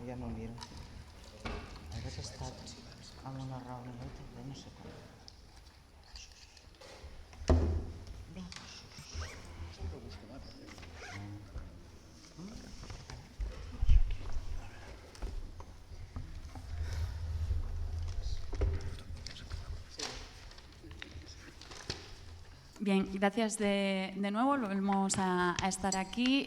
ja no miro. Hagués estat en una reunió també, no sé com. Bien, gracias de nuevo. Volvemos a estar aquí.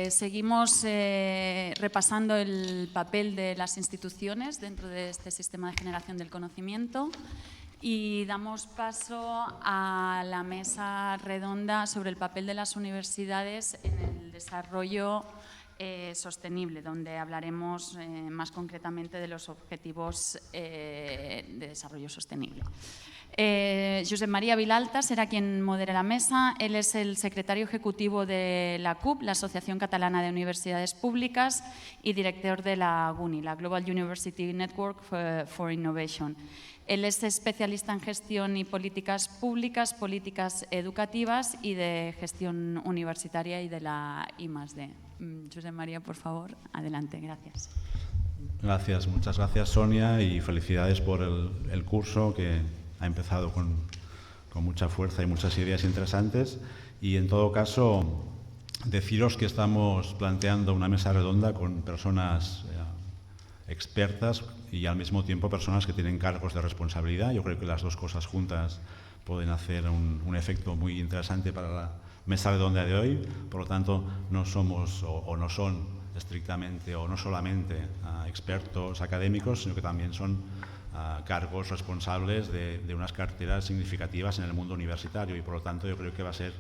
Seguimos repasando el papel de las instituciones dentro de este sistema de generación del conocimiento y damos paso a la mesa redonda sobre el papel de las universidades en el desarrollo sostenible, donde hablaremos más concretamente de los objetivos de desarrollo sostenible. Josep María Vilalta será quien modere la mesa. Él es el secretario ejecutivo de la CUP, la Asociación Catalana de Universidades Públicas, y director de la GUNI, la Global University Network for Innovation. Él es especialista en gestión y políticas públicas, políticas educativas y de gestión universitaria y de la I+D. Josep María, por favor, adelante. Gracias. Gracias, muchas gracias, Sonia, y felicidades por el curso que ha empezado con mucha fuerza y muchas ideas interesantes. Y en todo caso, deciros que estamos planteando una mesa redonda con personas expertas y al mismo tiempo personas que tienen cargos de responsabilidad. Yo creo que las dos cosas juntas pueden hacer un efecto muy interesante para la mesa redonda de hoy. Por lo tanto, no somos o no son estrictamente o no solamente expertos académicos, sino que también son cargos responsables de unas carteras significativas en el mundo universitario y por lo tanto yo creo que va a ser,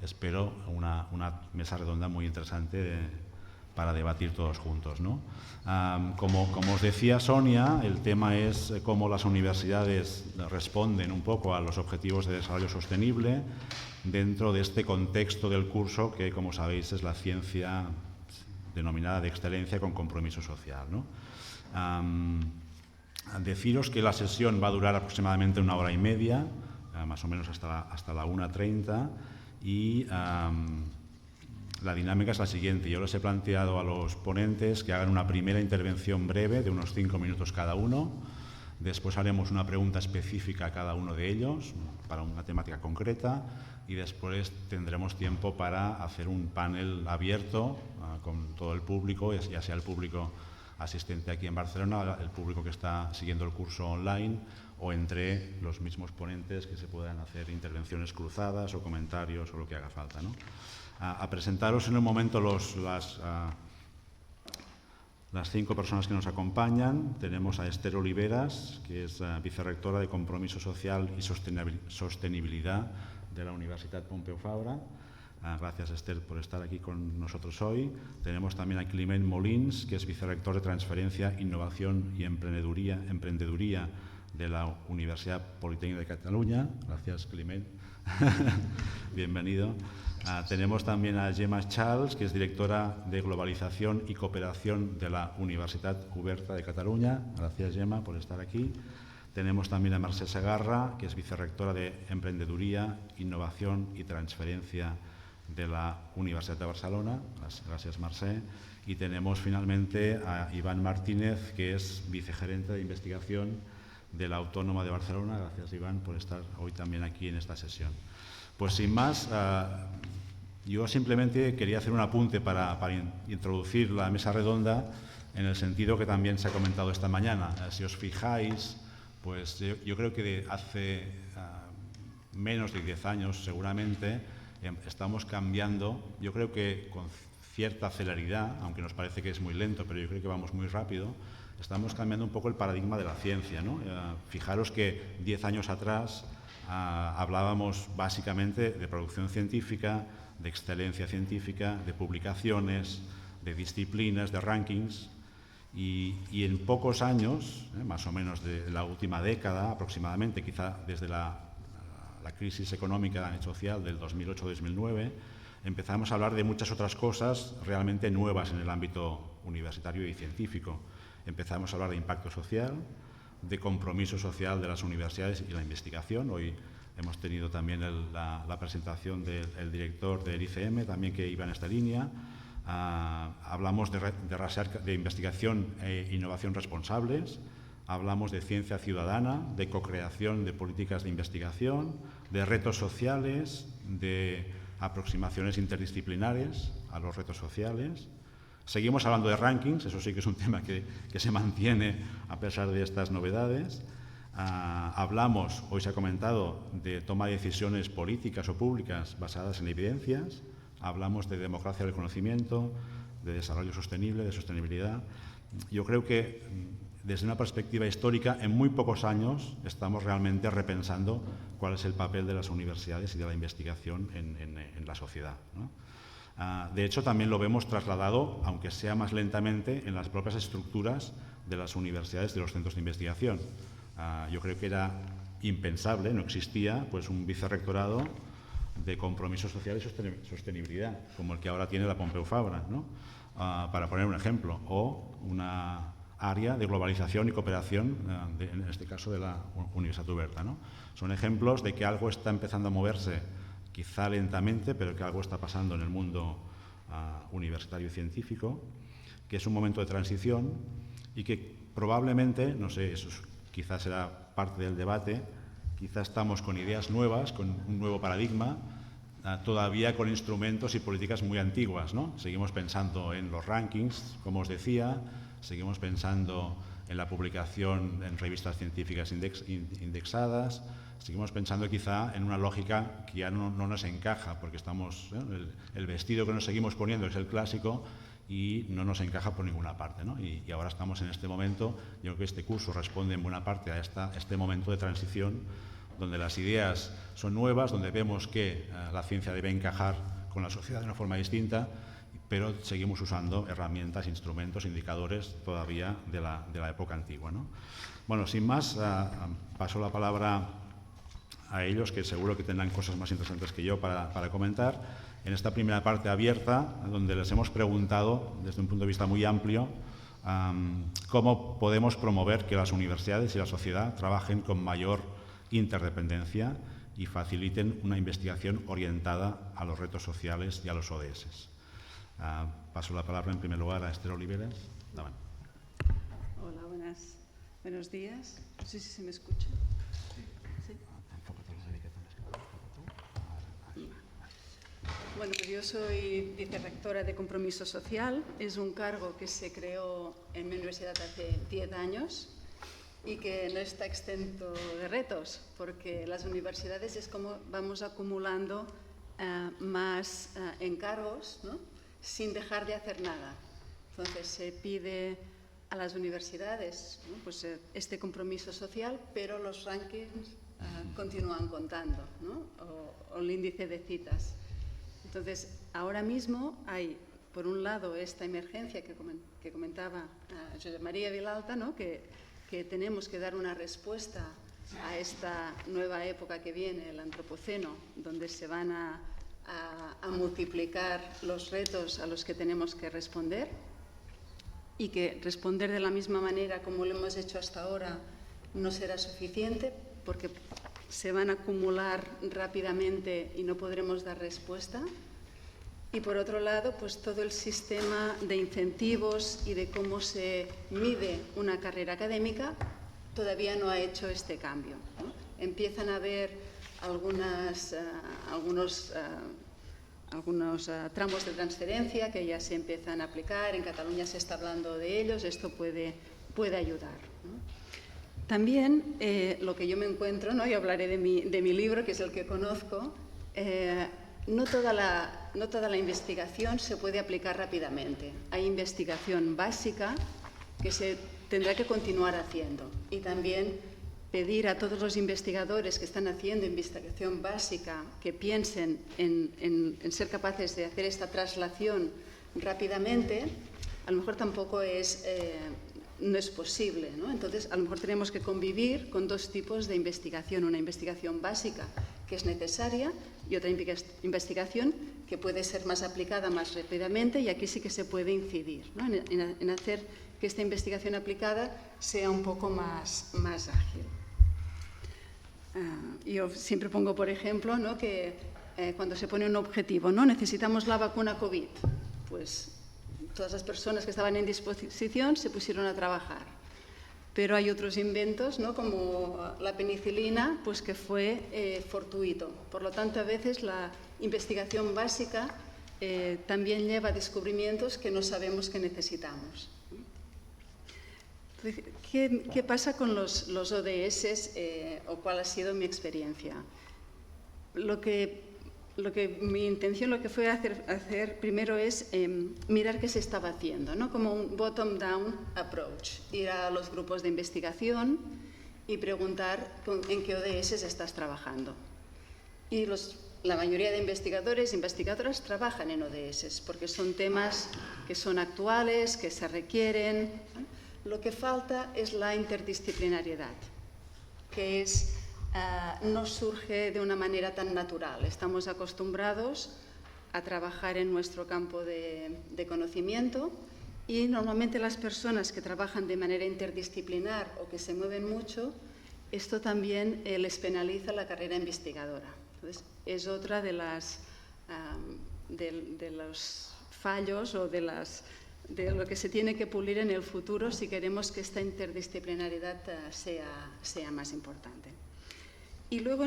espero, una mesa redonda muy interesante para debatir todos juntos, ¿no? Como os decía Sonia, el tema es cómo las universidades responden un poco a los objetivos de desarrollo sostenible dentro de este contexto del curso que, como sabéis, es la ciencia denominada de excelencia con compromiso social, ¿no? Deciros que la sesión va a durar aproximadamente 1 hora y media, más o menos hasta la 1:30, y la dinámica es la siguiente. Yo les he planteado a los ponentes que hagan una primera intervención breve de unos 5 minutos cada uno. Después haremos una pregunta específica a cada uno de ellos para una temática concreta y después tendremos tiempo para hacer un panel abierto con todo el público, ya sea el público asistente aquí en Barcelona, el público que está siguiendo el curso online o entre los mismos ponentes que se puedan hacer intervenciones cruzadas o comentarios o lo que haga falta, ¿no? A presentaros en un momento las 5 personas que nos acompañan. Tenemos a Esther Oliveras, que es vicerrectora de Compromiso Social y Sostenibilidad de la Universitat Pompeu Fabra. Gracias, Esther, por estar aquí con nosotros hoy. Tenemos también a Climent Molins, que es vicerrector de Transferencia, Innovación y Emprendeduría de la Universidad Politécnica de Cataluña. Gracias, Climent. Bienvenido. Tenemos también a Gemma Charles, que es directora de Globalización y Cooperación de la Universitat Oberta de Cataluña. Gracias, Gemma, por estar aquí. Tenemos también a Mercè Segarra, que es vicerrectora de Emprendeduría, Innovación y Transferencia de la Universidad de Barcelona. Gracias, Mercè. Y tenemos finalmente a Iván Martínez, que es vicegerente de investigación de la Autónoma de Barcelona. Gracias, Iván, por estar hoy también aquí en esta sesión. Pues sin más, yo simplemente quería hacer un apunte para introducir la mesa redonda en el sentido que también se ha comentado esta mañana. Si os fijáis, pues yo creo que de hace menos de 10 años seguramente estamos cambiando, yo creo que con cierta celeridad, aunque nos parece que es muy lento, pero yo creo que vamos muy rápido, estamos cambiando un poco el paradigma de la ciencia, ¿no? Fijaros que 10 años atrás hablábamos básicamente de producción científica, de excelencia científica, de publicaciones, de disciplinas, de rankings, y en pocos años, más o menos de la última década aproximadamente, quizá desde la crisis económica y social del 2008-2009, empezamos a hablar de muchas otras cosas realmente nuevas en el ámbito universitario y científico. Empezamos a hablar de impacto social, de compromiso social de las universidades y la investigación. Hoy hemos tenido también la presentación del director del ICM, también que iba en esta línea. Hablamos de investigación e innovación responsables, hablamos de ciencia ciudadana, de co-creación de políticas de investigación, de retos sociales, de aproximaciones interdisciplinares a los retos sociales. Seguimos hablando de rankings, eso sí que es un tema que se mantiene a pesar de estas novedades. Hablamos, hoy se ha comentado, de toma de decisiones políticas o públicas basadas en evidencias. Hablamos de democracia del conocimiento, de desarrollo sostenible, de sostenibilidad. Yo creo que desde una perspectiva histórica, en muy pocos años estamos realmente repensando cuál es el papel de las universidades y de la investigación en la sociedad, ¿no? De hecho, también lo vemos trasladado, aunque sea más lentamente, en las propias estructuras de las universidades, de los centros de investigación. Yo creo que era impensable, no existía pues, un vicerrectorado de compromiso social y sostenibilidad, como el que ahora tiene la Pompeu Fabra, ¿no? Para poner un ejemplo, o una área de globalización y cooperación, en este caso de la Universitat Oberta, ¿no? Son ejemplos de que algo está empezando a moverse, quizá lentamente, pero que algo está pasando en el mundo universitario y científico, que es un momento de transición y que probablemente, no sé, eso quizás será parte del debate, quizá estamos con ideas nuevas, con un nuevo paradigma, todavía con instrumentos y políticas muy antiguas, ¿no? Seguimos pensando en los rankings, como os decía, seguimos pensando en la publicación en revistas científicas indexadas, seguimos pensando quizá en una lógica que ya no nos encaja, porque estamos, el vestido que nos seguimos poniendo es el clásico y no nos encaja por ninguna parte, ¿no? Y ahora estamos en este momento, yo creo que este curso responde en buena parte a este momento de transición, donde las ideas son nuevas, donde vemos que la ciencia debe encajar con la sociedad de una forma distinta, pero seguimos usando herramientas, instrumentos, indicadores todavía de la época antigua, ¿no? Bueno, sin más, paso la palabra a ellos, que seguro que tendrán cosas más interesantes que yo para comentar. En esta primera parte abierta, donde les hemos preguntado, desde un punto de vista muy amplio, cómo podemos promover que las universidades y la sociedad trabajen con mayor interdependencia y faciliten una investigación orientada a los retos sociales y a los ODS. Paso la palabra en primer lugar a Esther Oliveras. Davant. Hola, buenos días. No sé si se me escucha. ¿Sí? Bueno, pues yo soy vicerrectora de Compromiso Social. Es un cargo que se creó en mi universidad hace 10 años y que no está exento de retos, porque las universidades es como vamos acumulando más encargos, ¿no?, sin dejar de hacer nada. Entonces se pide a las universidades, ¿no?, pues, este compromiso social, pero los rankings continúan contando, ¿no?, o el índice de citas. Entonces, ahora mismo hay, por un lado, esta emergencia que comentaba Josep María Vilalta, ¿no?, que tenemos que dar una respuesta a esta nueva época que viene, el antropoceno, donde se van a multiplicar los retos a los que tenemos que responder, y que responder de la misma manera como lo hemos hecho hasta ahora no será suficiente, porque se van a acumular rápidamente y no podremos dar respuesta. Y por otro lado, pues todo el sistema de incentivos y de cómo se mide una carrera académica todavía no ha hecho este cambio, ¿no? Empiezan a haber algunos tramos de transferencia que ya se empiezan a aplicar. En Cataluña se está hablando de ellos. Esto puede ayudar, ¿no? También lo que yo me encuentro, ¿no?, y hablaré de mi libro, que es el que conozco, no toda la investigación se puede aplicar rápidamente. Hay investigación básica que se tendrá que continuar haciendo, y también pedir a todos los investigadores que están haciendo investigación básica que piensen en ser capaces de hacer esta traslación rápidamente. A lo mejor tampoco no es posible, ¿no? Entonces, a lo mejor tenemos que convivir con dos tipos de investigación: una investigación básica, que es necesaria, y otra investigación que puede ser más aplicada más rápidamente, y aquí sí que se puede incidir, ¿no?, en hacer que esta investigación aplicada sea un poco más ágil. Yo siempre pongo, por ejemplo, ¿no?, que cuando se pone un objetivo, ¿no?, necesitamos la vacuna COVID. pues todas las personas que estaban en disposición se pusieron a trabajar. Pero hay otros inventos, ¿no?, como la penicilina, pues que fue fortuito. Por lo tanto, a veces la investigación básica también lleva a descubrimientos que no sabemos que necesitamos. ¿Qué pasa con los ODS o cuál ha sido mi experiencia? Mi intención lo que fue hacer primero es mirar qué se estaba haciendo, ¿no?, como un bottom-down approach, ir a los grupos de investigación y preguntar en qué ODS estás trabajando. Y la mayoría de investigadores e investigadoras trabajan en ODS porque son temas que son actuales, que se requieren. Lo que falta es la interdisciplinariedad, que no surge de una manera tan natural. Estamos acostumbrados a trabajar en nuestro campo de conocimiento y normalmente las personas que trabajan de manera interdisciplinar o que se mueven mucho, esto también les penaliza la carrera investigadora. Entonces, es otra de los fallos o de lo que se tiene que pulir en el futuro si queremos que esta interdisciplinariedad sea más importante. Y luego,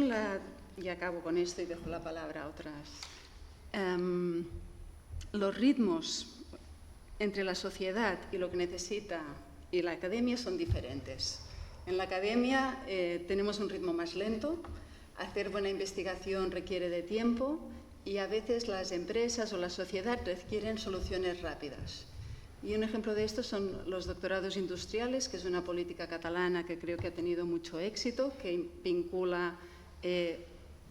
y acabo con esto y dejo la palabra a otras, los ritmos entre la sociedad y lo que necesita y la academia son diferentes. En la academia tenemos un ritmo más lento, hacer buena investigación requiere de tiempo y a veces las empresas o la sociedad requieren soluciones rápidas. Y un ejemplo de esto son los doctorados industriales, que es una política catalana que creo que ha tenido mucho éxito, que vincula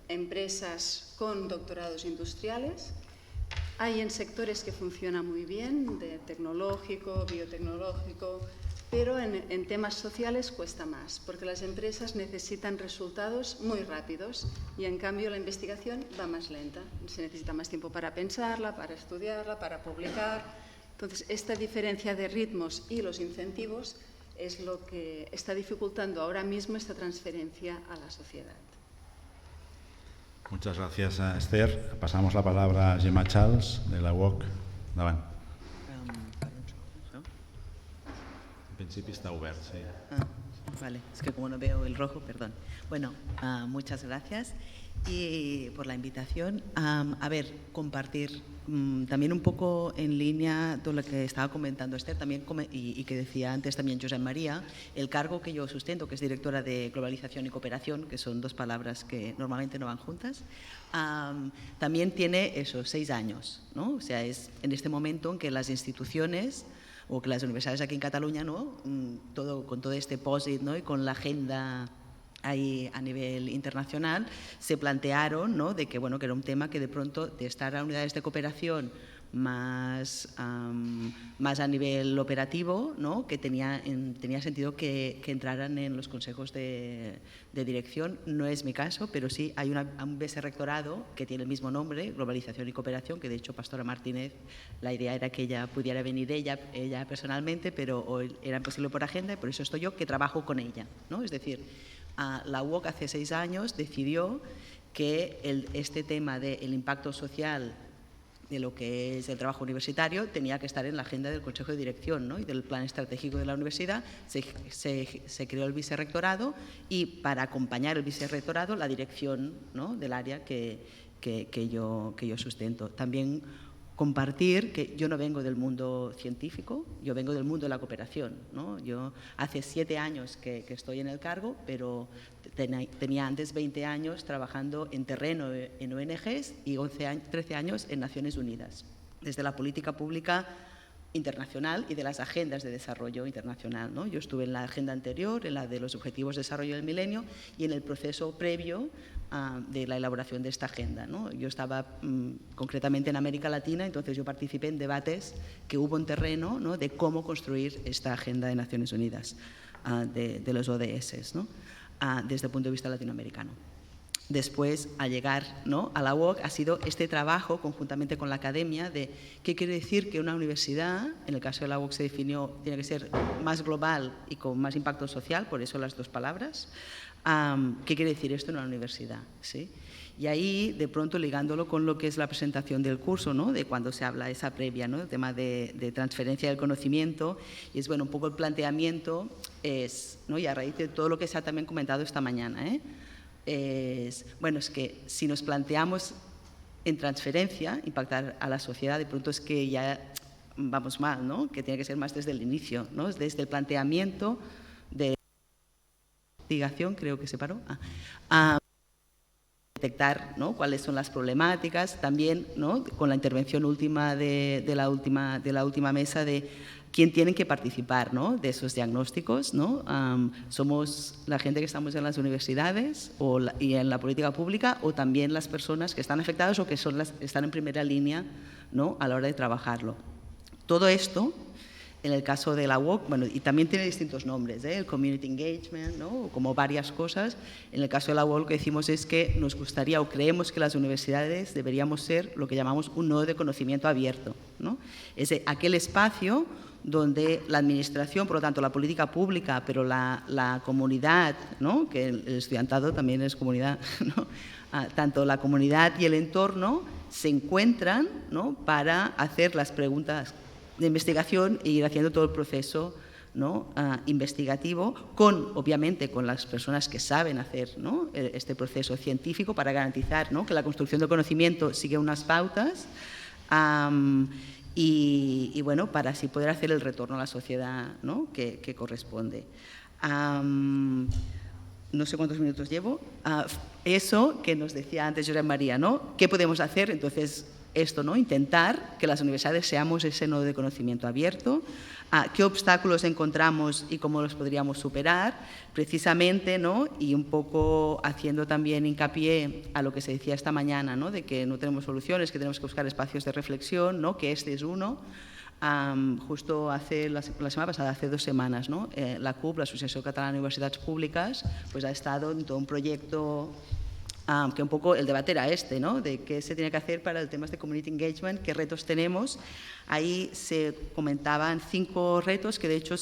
empresas con doctorados industriales. Hay en sectores que funciona muy bien, de tecnológico, biotecnológico, pero en temas sociales cuesta más, porque las empresas necesitan resultados muy rápidos y en cambio la investigación va más lenta. Se necesita más tiempo para pensarla, para estudiarla, para publicar. Entonces, esta diferencia de ritmos y los incentivos es lo que está dificultando ahora mismo esta transferencia a la sociedad. Muchas gracias, Esther. Pasamos la palabra a Gemma Charles, de la UOC. Endavant. En principi está obert, sí. Vale, es que como no veo el rojo, perdón. Bueno, muchas gracias y por la invitación. A ver, compartir también un poco en línea de lo que estaba comentando Esther también y que decía antes también Josep María, el cargo que yo sustento, que es directora de Globalización y Cooperación, que son dos palabras que normalmente no van juntas, también tiene esos 6 años, ¿no? O sea, es en este momento en que las instituciones o que las universidades aquí en Cataluña, ¿no?, con todo este POSIT, ¿no?, y con la agenda ahí a nivel internacional, se plantearon, ¿no?, de que, bueno, que era un tema que de pronto de estar a unidades de cooperación más a nivel operativo, ¿no?, que tenía sentido que entraran en los consejos de dirección. No es mi caso, pero sí hay un vicerrectorado que tiene el mismo nombre, Globalización y Cooperación, que de hecho Pastora Martínez, la idea era que ella pudiera venir ella personalmente, pero hoy era imposible por agenda y por eso estoy yo que trabajo con ella, ¿no? Es decir, la UOC hace 6 años decidió que este tema del impacto social de lo que es el trabajo universitario tenía que estar en la agenda del Consejo de Dirección, ¿no?, y del plan estratégico de la universidad. Se creó el vicerrectorado y para acompañar el vicerrectorado la dirección, ¿no?, del área que yo sustento. También compartir que yo no vengo del mundo científico, yo vengo del mundo de la cooperación, ¿no? Yo hace 7 años que estoy en el cargo, pero tenía antes 20 años trabajando en terreno en ONGs y 13 años en Naciones Unidas, desde la política pública internacional y de las agendas de desarrollo internacional, ¿no? Yo estuve en la agenda anterior, en la de los Objetivos de Desarrollo del Milenio y en el proceso previo de la elaboración de esta agenda, ¿no? Yo estaba concretamente en América Latina, entonces yo participé en debates que hubo en terreno, ¿no?, de cómo construir esta agenda de Naciones Unidas, de los ODS, ¿no?, desde el punto de vista latinoamericano. después, al llegar, ¿no?, a la UOC, ha sido este trabajo conjuntamente con la academia de qué quiere decir que una universidad, en el caso de la UOC se definió, tiene que ser más global y con más impacto social, por eso las dos palabras. ¿Qué quiere decir esto en una universidad? ¿Sí? Y ahí, de pronto, ligándolo con lo que es la presentación del curso, ¿no?, de cuando se habla esa previa, ¿no?, el tema de transferencia del conocimiento, y es, bueno, un poco el planteamiento es, ¿no?, y a raíz de todo lo que se ha también comentado esta mañana, es que si nos planteamos en transferencia, impactar a la sociedad, de pronto es que ya vamos mal, ¿no?, que tiene que ser más desde el inicio, ¿no?, desde el planteamiento de investigación, creo que se paró, detectar, ¿no?, cuáles son las problemáticas, también, ¿no?, con la intervención última de la última mesa de quién tiene que participar, ¿no?, de esos diagnósticos, ¿no? Somos la gente que estamos en las universidades y en la política pública, o también las personas que están afectadas o que están en primera línea, ¿no?, a la hora de trabajarlo. Todo esto, en el caso de la UOC, bueno, y también tiene distintos nombres, el Community Engagement, ¿no?, como varias cosas. En el caso de la UOC lo que decimos es que nos gustaría o creemos que las universidades deberíamos ser lo que llamamos un nodo de conocimiento abierto, ¿no? Es aquel espacio donde la administración, por lo tanto la política pública, pero la comunidad, ¿no?, que el estudiantado también es comunidad, ¿no?, tanto la comunidad y el entorno se encuentran, ¿no?, para hacer las preguntas de investigación e ir haciendo todo el proceso, ¿no?, investigativo, obviamente con las personas que saben hacer, ¿no?, este proceso científico para garantizar, ¿no?, que la construcción del conocimiento sigue unas pautas y bueno, para así poder hacer el retorno a la sociedad, ¿no?, que corresponde. No sé cuántos minutos llevo. Eso que nos decía antes Josep María, ¿no?, ¿qué podemos hacer? Entonces, esto, ¿no?, intentar que las universidades seamos ese nodo de conocimiento abierto, qué obstáculos encontramos y cómo los podríamos superar, precisamente, ¿no?, y un poco haciendo también hincapié a lo que se decía esta mañana, ¿no?, de que no tenemos soluciones, que tenemos que buscar espacios de reflexión, ¿no?, que este es uno. Justo la semana pasada, hace 2 semanas, ¿no?, la CUP, la Asociación Catalana de Universitats Públicas, pues ha estado en todo un proyecto que un poco el debate era ¿no?, de qué se tiene que hacer para el tema de community engagement, qué retos tenemos. Ahí se comentaban 5 retos que de hecho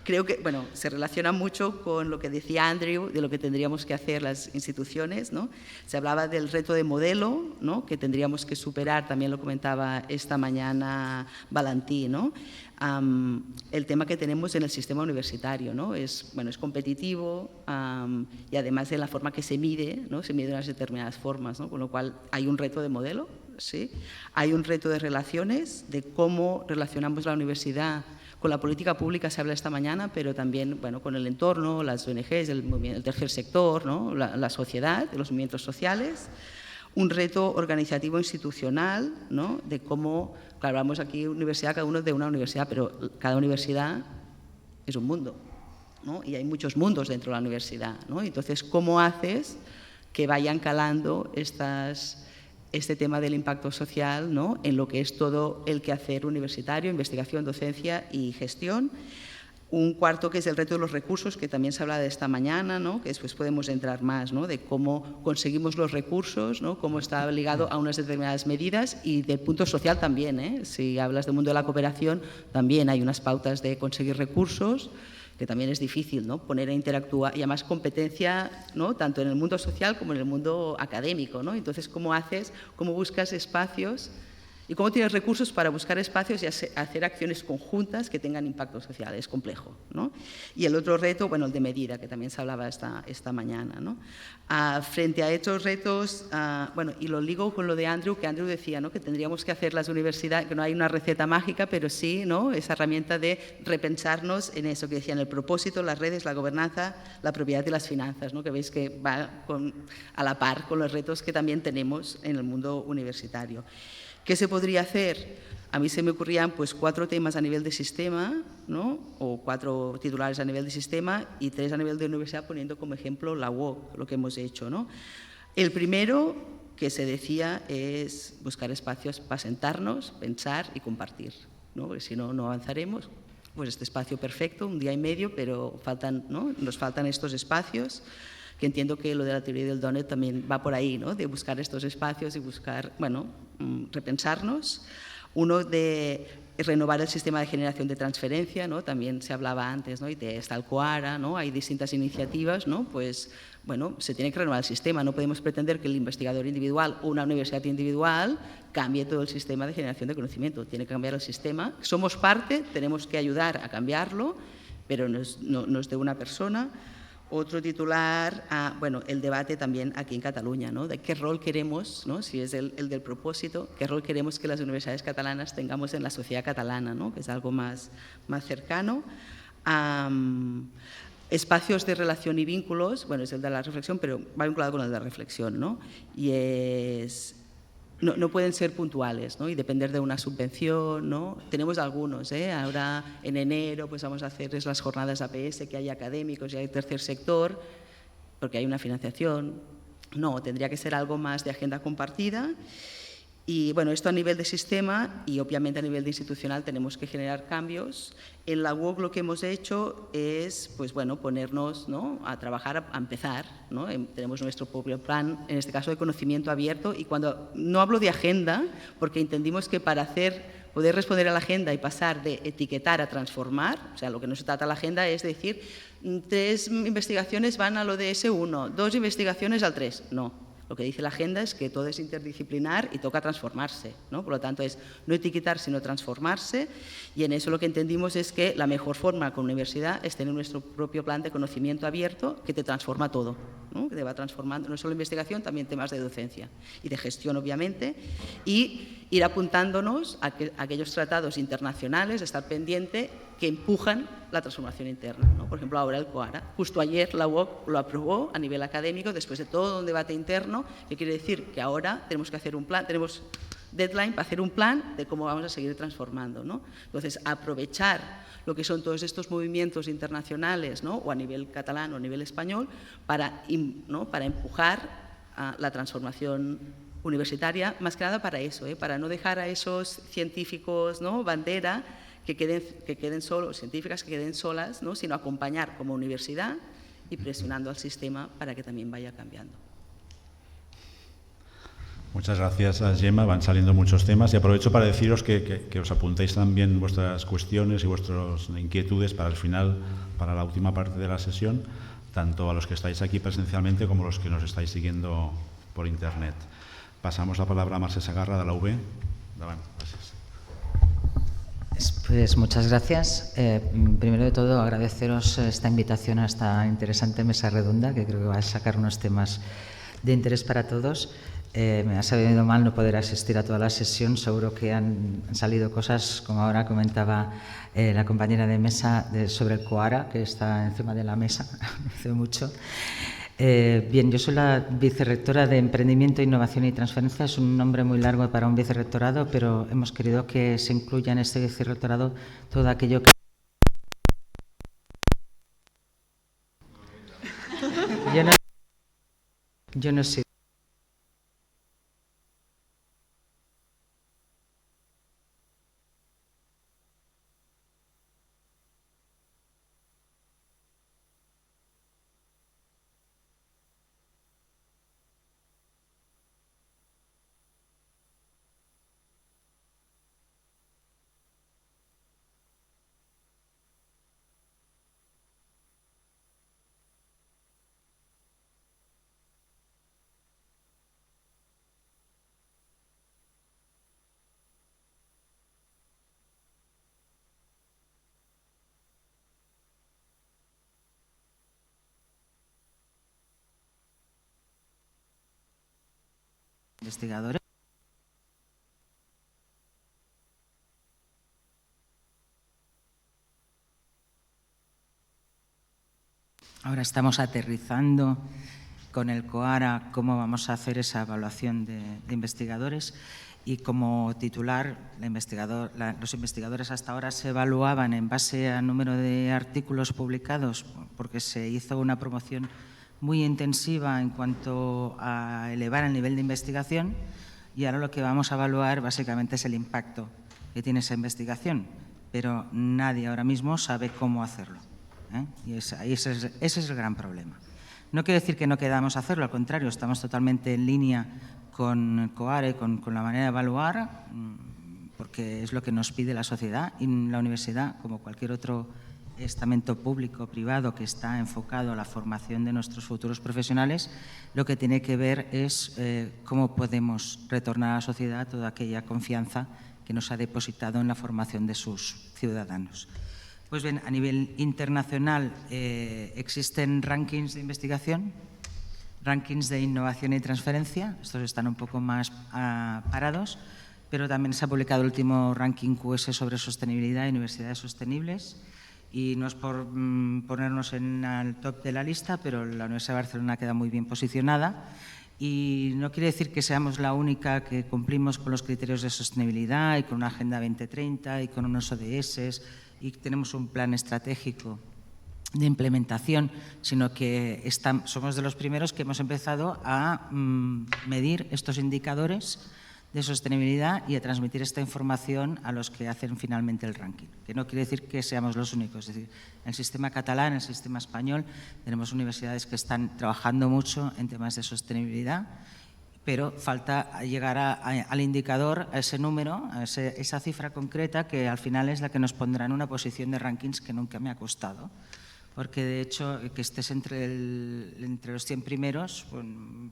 creo que, bueno, se relacionan mucho con lo que decía Andrew, de lo que tendríamos que hacer las instituciones, ¿no? Se hablaba del reto de modelo, ¿no?, que tendríamos que superar, también lo comentaba esta mañana Valentí, ¿no? El tema que tenemos en el sistema universitario, ¿no? Es competitivo y además de la forma que se mide, ¿no?, se mide de unas determinadas formas, ¿no?, con lo cual hay un reto de modelo, ¿sí? Hay un reto de relaciones, de cómo relacionamos la universidad con la política pública, se habla esta mañana, pero también, bueno, con el entorno, las ONGs, el tercer sector, ¿no?, la sociedad, los movimientos sociales. Un reto organizativo institucional, ¿no?, de cómo, claro, hablamos aquí universidad, cada uno de una universidad, pero cada universidad es un mundo, ¿no?, y hay muchos mundos dentro de la universidad, ¿no? Entonces, ¿cómo haces que vayan calando este tema del impacto social, ¿no?, en lo que es todo el quehacer universitario, investigación, docencia y gestión? Un cuarto que es el reto de los recursos, que también se habla de esta mañana, ¿no?, que después podemos entrar más, ¿no?, de cómo conseguimos los recursos, ¿no?, cómo está ligado a unas determinadas medidas y del punto social también, Si hablas del mundo de la cooperación, también hay unas pautas de conseguir recursos, que también es difícil, ¿no?, poner a interactuar, y además competencia, ¿no?, tanto en el mundo social como en el mundo académico, ¿no? Entonces, ¿cómo buscas espacios y cómo tienes recursos para buscar espacios y hacer acciones conjuntas que tengan impacto social? Es complejo, ¿no? Y el otro reto, bueno, el de medida, que también se hablaba esta mañana, ¿no? Frente a estos retos, bueno, y lo ligo con lo de Andrew, que Andrew decía, ¿no?, que tendríamos que hacer las universidades, que no hay una receta mágica, pero sí, ¿no?, esa herramienta de repensarnos en eso que decían, el propósito, las redes, la gobernanza, la propiedad y las finanzas, ¿no?, que veis que va a la par con los retos que también tenemos en el mundo universitario. ¿Qué se podría hacer? A mí se me ocurrían pues 4 temas a nivel de sistema, ¿no?, o 4 titulares a nivel de sistema y 3 a nivel de universidad, poniendo como ejemplo la UOC, lo que hemos hecho, ¿no? El primero que se decía es buscar espacios para sentarnos, pensar y compartir, ¿no?, porque si no, no avanzaremos. Pues este espacio perfecto, 1 día y medio, pero nos faltan estos espacios. que entiendo que lo de la teoría del donut también va por ahí, ¿no? De buscar estos espacios y buscar, bueno, repensarnos. Uno de renovar el sistema de generación de transferencia, ¿no? También se hablaba antes, ¿no? Y está el COARA, ¿no? Hay distintas iniciativas, ¿no? Pues, bueno, se tiene que renovar el sistema. No podemos pretender que el investigador individual o una universidad individual cambie todo el sistema de generación de conocimiento. Tiene que cambiar el sistema. Somos parte, tenemos que ayudar a cambiarlo, pero no es de una persona. Otro titular, bueno, el debate también aquí en Cataluña, ¿no? De qué rol queremos, ¿no? Si es el del propósito, qué rol queremos que las universidades catalanas tengamos en la sociedad catalana, ¿no? Que es algo más cercano. Espacios de relación y vínculos, bueno, es el de la reflexión, pero va vinculado con el de la reflexión, ¿no? Y es... No pueden ser puntuales, ¿no? Y depender de una subvención, ¿no? Tenemos algunos, ¿eh? Ahora en enero pues vamos a hacer las jornadas APS, que hay académicos y hay tercer sector, porque hay una financiación. No, tendría que ser algo más de agenda compartida. Y bueno, esto a nivel de sistema y obviamente a nivel de institucional tenemos que generar cambios. En la UOC lo que hemos hecho es, pues bueno, ponernos, ¿no? A trabajar, a empezar, ¿no? Tenemos nuestro propio plan, en este caso de conocimiento abierto, y cuando no hablo de agenda, porque entendimos que para poder responder a la agenda y pasar de etiquetar a transformar, o sea, lo que nos trata la agenda es decir, 3 investigaciones van a lo de S1, 2 investigaciones al 3, no. Lo que dice la agenda es que todo es interdisciplinar y toca transformarse, ¿no? Por lo tanto, es no etiquetar, sino transformarse, y en eso lo que entendimos es que la mejor forma con universidad es tener nuestro propio plan de conocimiento abierto que te transforma todo, ¿no? Que te va transformando, no solo investigación, también temas de docencia y de gestión, obviamente, y ir apuntándonos a aquellos tratados internacionales, estar pendiente, que empujan la transformación interna, ¿no? Por ejemplo, ahora el COARA. Justo ayer la UOC lo aprobó a nivel académico después de todo un debate interno, que quiere decir que ahora tenemos que hacer un plan, tenemos deadline para hacer un plan de cómo vamos a seguir transformando, ¿no? Entonces, aprovechar lo que son todos estos movimientos internacionales, ¿no? O a nivel catalán o a nivel español para empujar la transformación universitaria, más que nada para eso, para no dejar a esos científicos, ¿no? Bandera, que queden solos, científicas que queden solas, ¿no? Sino acompañar como universidad y presionando al sistema para que también vaya cambiando. Muchas gracias, Gemma. Van saliendo muchos temas y aprovecho para deciros que os apuntéis también vuestras cuestiones y vuestras inquietudes para el final, para la última parte de la sesión, tanto a los que estáis aquí presencialmente como a los que nos estáis siguiendo por Internet. Pasamos la palabra a Mercè Segarra, de la UB. Gracias. Pues muchas gracias. Primero de todo, agradeceros esta invitación a esta interesante mesa redonda, que creo que va a sacar unos temas de interés para todos. Me ha sabido mal no poder asistir a toda la sesión. Seguro que han salido cosas, como ahora comentaba la compañera de mesa, sobre el COARA, que está encima de la mesa hace mucho. Bien, yo soy la vicerrectora de Emprendimiento, Innovación y Transferencia. Es un nombre muy largo para un vicerrectorado, pero hemos querido que se incluya en este vicerrectorado todo aquello que... Yo no sé. Investigadores. Ahora estamos aterrizando con el COARA cómo vamos a hacer esa evaluación de investigadores, y como titular, los investigadores hasta ahora se evaluaban en base al número de artículos publicados, porque se hizo una promoción muy intensiva en cuanto a elevar el nivel de investigación, y ahora lo que vamos a evaluar básicamente es el impacto que tiene esa investigación, pero nadie ahora mismo sabe cómo hacerlo, ¿eh? Y ese es el gran problema. No quiere decir que no queramos hacerlo, al contrario, estamos totalmente en línea con COARE, con la manera de evaluar, porque es lo que nos pide la sociedad, y la universidad, como cualquier otro estamento público o privado que está enfocado a la formación de nuestros futuros profesionales, lo que tiene que ver es cómo podemos retornar a la sociedad toda aquella confianza que nos ha depositado en la formación de sus ciudadanos. Pues bien, a nivel internacional existen rankings de investigación, rankings de innovación y transferencia, estos están un poco más parados, pero también se ha publicado el último ranking QS sobre sostenibilidad y universidades sostenibles, y no es por ponernos en el top de la lista, pero la Universidad de Barcelona queda muy bien posicionada, y no quiere decir que seamos la única que cumplimos con los criterios de sostenibilidad y con una Agenda 2030 y con unos ODS y tenemos un plan estratégico de implementación, sino que somos de los primeros que hemos empezado a medir estos indicadores de sostenibilidad y a transmitir esta información a los que hacen finalmente el ranking, que no quiere decir que seamos los únicos. Es decir, en el sistema catalán, en el sistema español, tenemos universidades que están trabajando mucho en temas de sostenibilidad, pero falta llegar al indicador, a ese número, a esa cifra concreta que al final es la que nos pondrá en una posición de rankings que nunca me ha costado. Porque, de hecho, que estés entre los 100 primeros,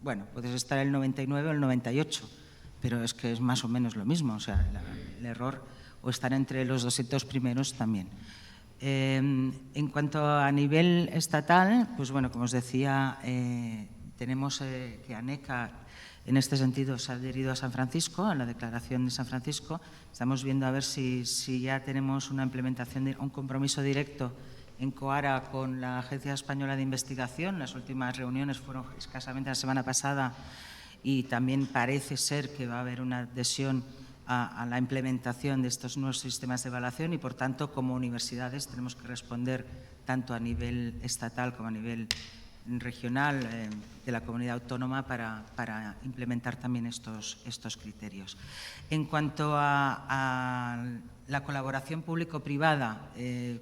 bueno, puedes estar el 99 o el 98, pero es que es más o menos lo mismo, o sea, el error, o estar entre los 200 primeros también. En cuanto a nivel estatal, pues bueno, como os decía, tenemos que ANECA, en este sentido, se ha adherido a San Francisco, a la Declaración de San Francisco. Estamos viendo a ver si ya tenemos una implementación, un compromiso directo en COARA con la Agencia Española de Investigación. Las últimas reuniones fueron escasamente la semana pasada, y también parece ser que va a haber una adhesión a la implementación de estos nuevos sistemas de evaluación, y, por tanto, como universidades tenemos que responder tanto a nivel estatal como a nivel regional de la comunidad autónoma para implementar también estos criterios. En cuanto a la colaboración público-privada,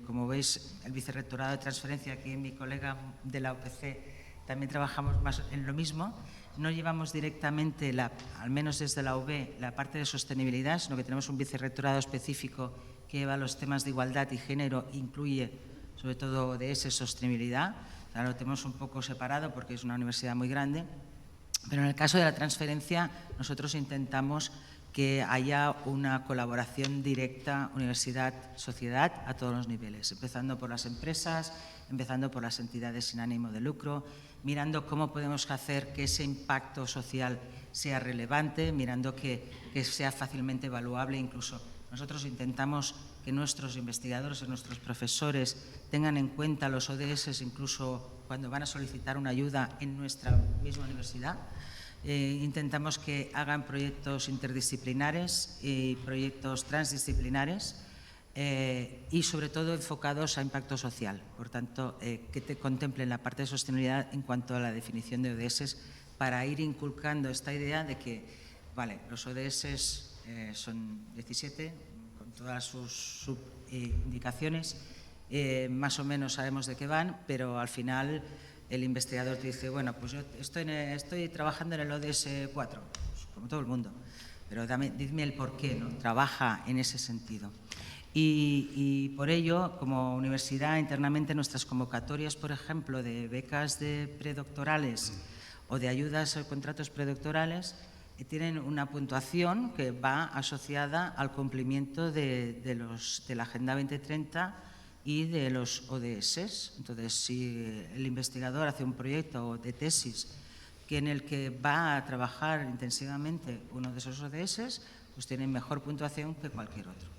como veis, el Vicerrectorado de Transferencia, aquí mi colega de la UPC, también trabajamos más en lo mismo. No llevamos directamente, al menos desde la UB, la parte de sostenibilidad, sino que tenemos un vicerrectorado específico que lleva los temas de igualdad y género, incluye sobre todo ODS, sostenibilidad. Ahora lo tenemos un poco separado porque es una universidad muy grande, pero en el caso de la transferencia nosotros intentamos que haya una colaboración directa universidad-sociedad a todos los niveles, empezando por las empresas, empezando por las entidades sin ánimo de lucro, mirando cómo podemos hacer que ese impacto social sea relevante, mirando que sea fácilmente evaluable. Incluso nosotros intentamos que nuestros investigadores y nuestros profesores tengan en cuenta los ODS incluso cuando van a solicitar una ayuda en nuestra misma universidad. Intentamos que hagan proyectos interdisciplinares y proyectos transdisciplinares y, sobre todo, enfocados a impacto social. Por tanto, que te contemplen la parte de sostenibilidad en cuanto a la definición de ODS, para ir inculcando esta idea de que, vale, los ODS son 17, con todas sus subindicaciones, más o menos sabemos de qué van, pero al final el investigador te dice, bueno, pues yo estoy trabajando en el ODS 4, pues como todo el mundo, pero dime el por qué, ¿no? Trabaja en ese sentido. Y por ello, como universidad, internamente nuestras convocatorias, por ejemplo, de becas de predoctorales o de ayudas a contratos predoctorales, tienen una puntuación que va asociada al cumplimiento de la Agenda 2030 y de los ODS. Entonces, si el investigador hace un proyecto de tesis en el que va a trabajar intensivamente uno de esos ODS, pues tiene mejor puntuación que cualquier otro.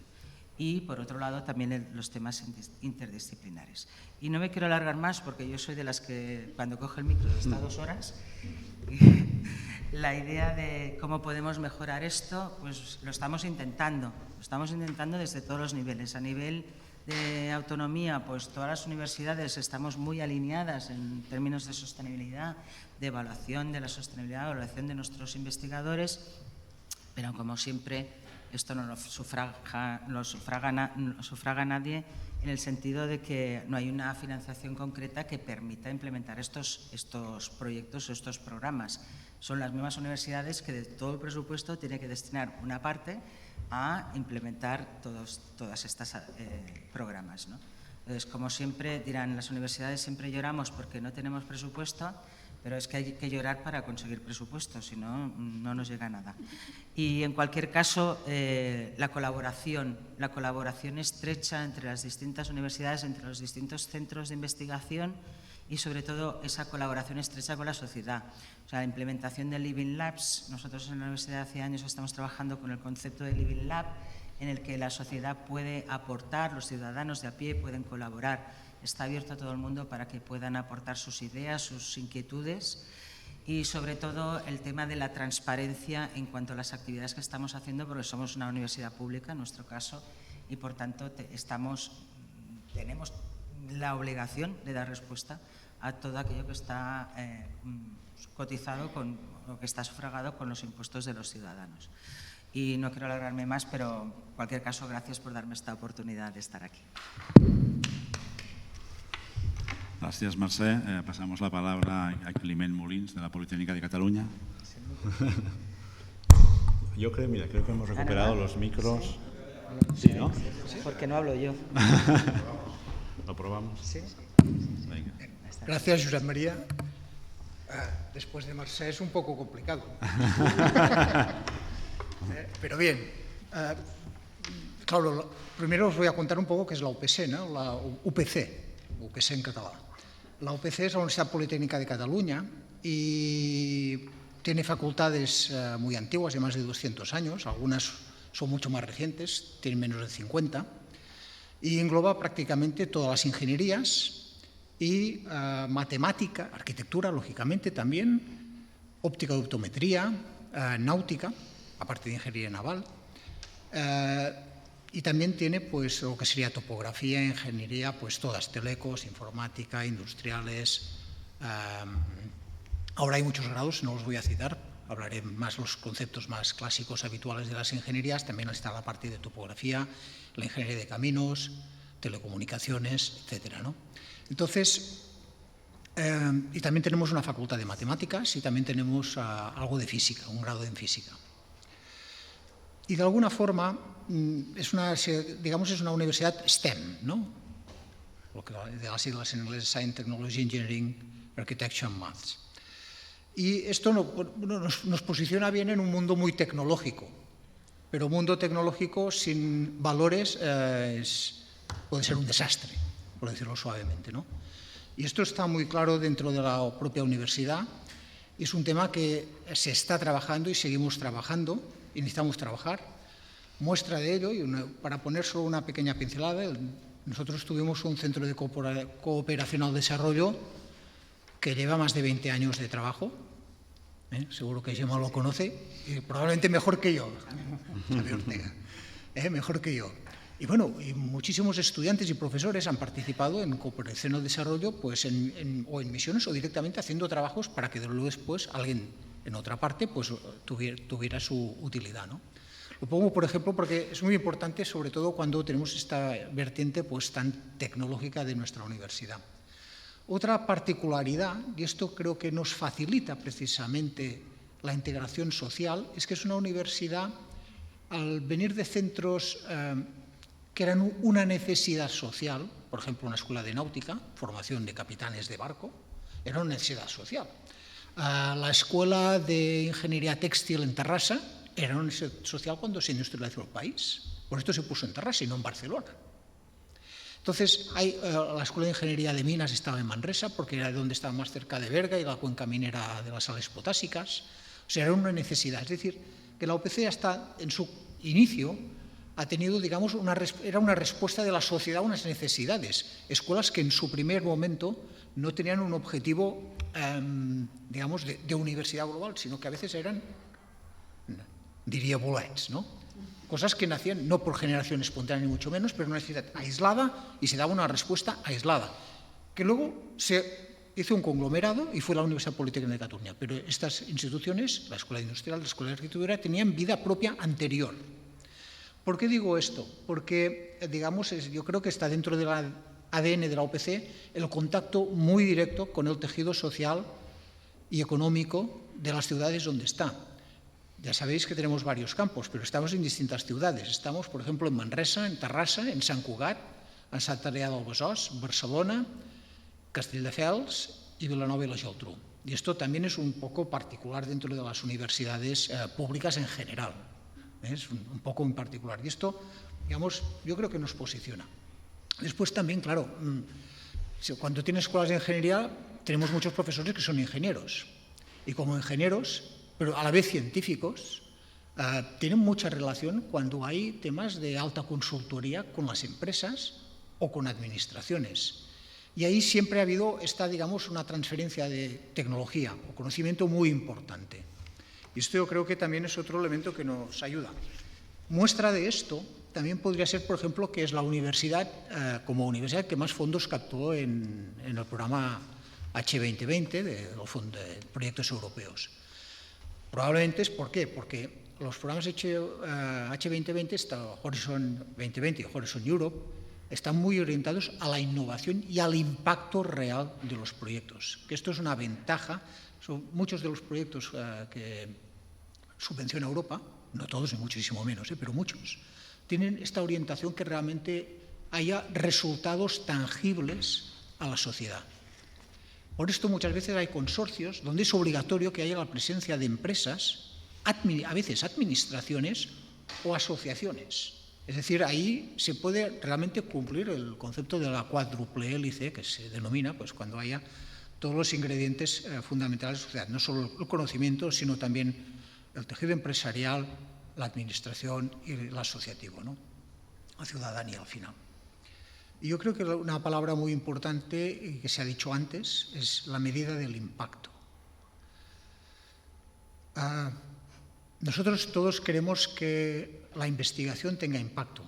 Y, por otro lado, también los temas interdisciplinares. Y no me quiero alargar más porque yo soy de las que, cuando coge el micro, está 2 horas. La idea de cómo podemos mejorar esto, pues lo estamos intentando desde todos los niveles. A nivel de autonomía, pues todas las universidades estamos muy alineadas en términos de sostenibilidad, de evaluación de la sostenibilidad, evaluación de nuestros investigadores, pero como siempre esto no lo sufraga nadie, en el sentido de que no hay una financiación concreta que permita implementar estos proyectos o estos programas. Son las mismas universidades que de todo el presupuesto tiene que destinar una parte a implementar todos estos programas, ¿no? Entonces, como siempre dirán, las universidades siempre lloramos porque no tenemos presupuesto, pero es que hay que llorar para conseguir presupuesto, si no, no nos llega nada. Y en cualquier caso, la colaboración estrecha entre las distintas universidades, entre los distintos centros de investigación y sobre todo esa colaboración estrecha con la sociedad. O sea, la implementación de Living Labs, nosotros en la universidad hace años estamos trabajando con el concepto de Living Lab, en el que la sociedad puede aportar, los ciudadanos de a pie pueden colaborar. Está abierto a todo el mundo para que puedan aportar sus ideas, sus inquietudes y, sobre todo, el tema de la transparencia en cuanto a las actividades que estamos haciendo, porque somos una universidad pública, en nuestro caso, y, por tanto, tenemos la obligación de dar respuesta a todo aquello que está cotizado o que está sufragado con los impuestos de los ciudadanos. Y no quiero alargarme más, pero, en cualquier caso, gracias por darme esta oportunidad de estar aquí. Gracias, Mercè. Pasamos la palabra a Climent Molins, de la Politécnica de Cataluña. Yo creo que hemos recuperado los micros. Sí, ¿no? Porque no hablo yo. ¿Lo probamos? Sí. Venga. Gracias, Josep María. Después de Mercè es un poco complicado. Pero bien. Claro, primero os voy a contar un poco qué es la UPC, ¿no? La UPC, UPC en catalán. La UPC es la Universidad Politécnica de Cataluña y tiene facultades muy antiguas, de más de 200 años, algunas son mucho más recientes, tienen menos de 50, y engloba prácticamente todas las ingenierías y matemática, arquitectura, lógicamente también, óptica de optometría, náutica, aparte de ingeniería naval, y también tiene pues lo que sería topografía, ingeniería, pues todas, telecos, informática, industriales. Ahora hay muchos grados, no los voy a citar, hablaré más los conceptos más clásicos habituales de las ingenierías. También está la parte de topografía, la ingeniería de caminos, telecomunicaciones, etcétera, ¿no? Entonces, y también tenemos una facultad de matemáticas y también tenemos algo de física, un grado en física. Y de alguna forma es una universidad STEM, ¿no? Lo que de las siglas en inglés, Science, Technology, Engineering, Architecture and Maths. Y esto nos posiciona bien en un mundo muy tecnológico, pero un mundo tecnológico sin valores puede ser un desastre, por decirlo suavemente, ¿no? Y esto está muy claro dentro de la propia universidad y es un tema que se está trabajando y seguimos trabajando y necesitamos trabajar. Muestra de ello, y para poner solo una pequeña pincelada, nosotros tuvimos un centro de cooperación al desarrollo que lleva más de 20 años de trabajo. Seguro que Gemma lo conoce, y probablemente mejor que yo, Xavier Ortega, mejor que yo. Y bueno, y muchísimos estudiantes y profesores han participado en cooperación al desarrollo, pues o en misiones o directamente haciendo trabajos para que luego después alguien en otra parte pues tuviera su utilidad, ¿no? Lo pongo, por ejemplo, porque es muy importante, sobre todo cuando tenemos esta vertiente pues tan tecnológica de nuestra universidad. Otra particularidad, y esto creo que nos facilita precisamente la integración social, es que es una universidad, al venir de centros que eran una necesidad social, por ejemplo, una escuela de náutica, formación de capitanes de barco, era una necesidad social. La escuela de ingeniería textil en Terrassa era una necesidad social cuando se industrializó el país. Por esto se puso en Terrassa y no en Barcelona. Entonces, la Escuela de Ingeniería de Minas estaba en Manresa porque era donde estaba más cerca de Berga y la cuenca minera de las sales potásicas. O sea, era una necesidad. Es decir, que la UPC hasta en su inicio ha tenido, digamos, era una respuesta de la sociedad a unas necesidades. Escuelas que en su primer momento no tenían un objetivo, digamos, de universidad global, sino que a veces eran, diría, bolets, ¿no? Cosas que nacían no por generación espontánea ni mucho menos, pero una necesidad aislada y se daba una respuesta aislada, que luego se hizo un conglomerado y fue la Universidad Politécnica de Cataluña. Pero estas instituciones, la Escuela Industrial, la Escuela de Arquitectura, tenían vida propia anterior. ¿Por qué digo esto? Porque, digamos, yo creo que está dentro del ADN de la UPC el contacto muy directo con el tejido social y económico de las ciudades donde está. Ya sabéis que tenemos varios campos, pero estamos en distintas ciudades. Estamos, por ejemplo, en Manresa, en Terrassa, en Sant Cugat, en Sant Adrià del Besòs, Barcelona, Castelldefels y Vilanova y la Geltrú. Y esto también es un poco particular dentro de las universidades públicas en general. Es un poco en particular. Y esto, digamos, yo creo que nos posiciona. Después también, claro, cuando tienes escuelas de ingeniería, tenemos muchos profesores que son ingenieros. Y como ingenieros, pero a la vez científicos, tienen mucha relación cuando hay temas de alta consultoría con las empresas o con administraciones. Y ahí siempre ha habido esta, digamos, una transferencia de tecnología o conocimiento muy importante. Y esto yo creo que también es otro elemento que nos ayuda. Muestra de esto también podría ser, por ejemplo, que es la universidad, como universidad que más fondos captó en el programa H2020 de proyectos europeos. Probablemente es ¿por qué? Porque los programas H2020, Horizon 2020 y Horizon Europe, están muy orientados a la innovación y al impacto real de los proyectos. Que esto es una ventaja. Son muchos de los proyectos que subvenciona Europa, no todos ni muchísimo menos, pero muchos, tienen esta orientación que realmente haya resultados tangibles a la sociedad. Por esto muchas veces hay consorcios donde es obligatorio que haya la presencia de empresas, a veces administraciones o asociaciones. Es decir, ahí se puede realmente cumplir el concepto de la cuádruple hélice, que se denomina pues, cuando haya todos los ingredientes fundamentales de la sociedad, no solo el conocimiento, sino también el tejido empresarial, la administración y el asociativo, ¿no? La ciudadanía al final. Y yo creo que una palabra muy importante que se ha dicho antes es la medida del impacto. Nosotros todos queremos que la investigación tenga impacto,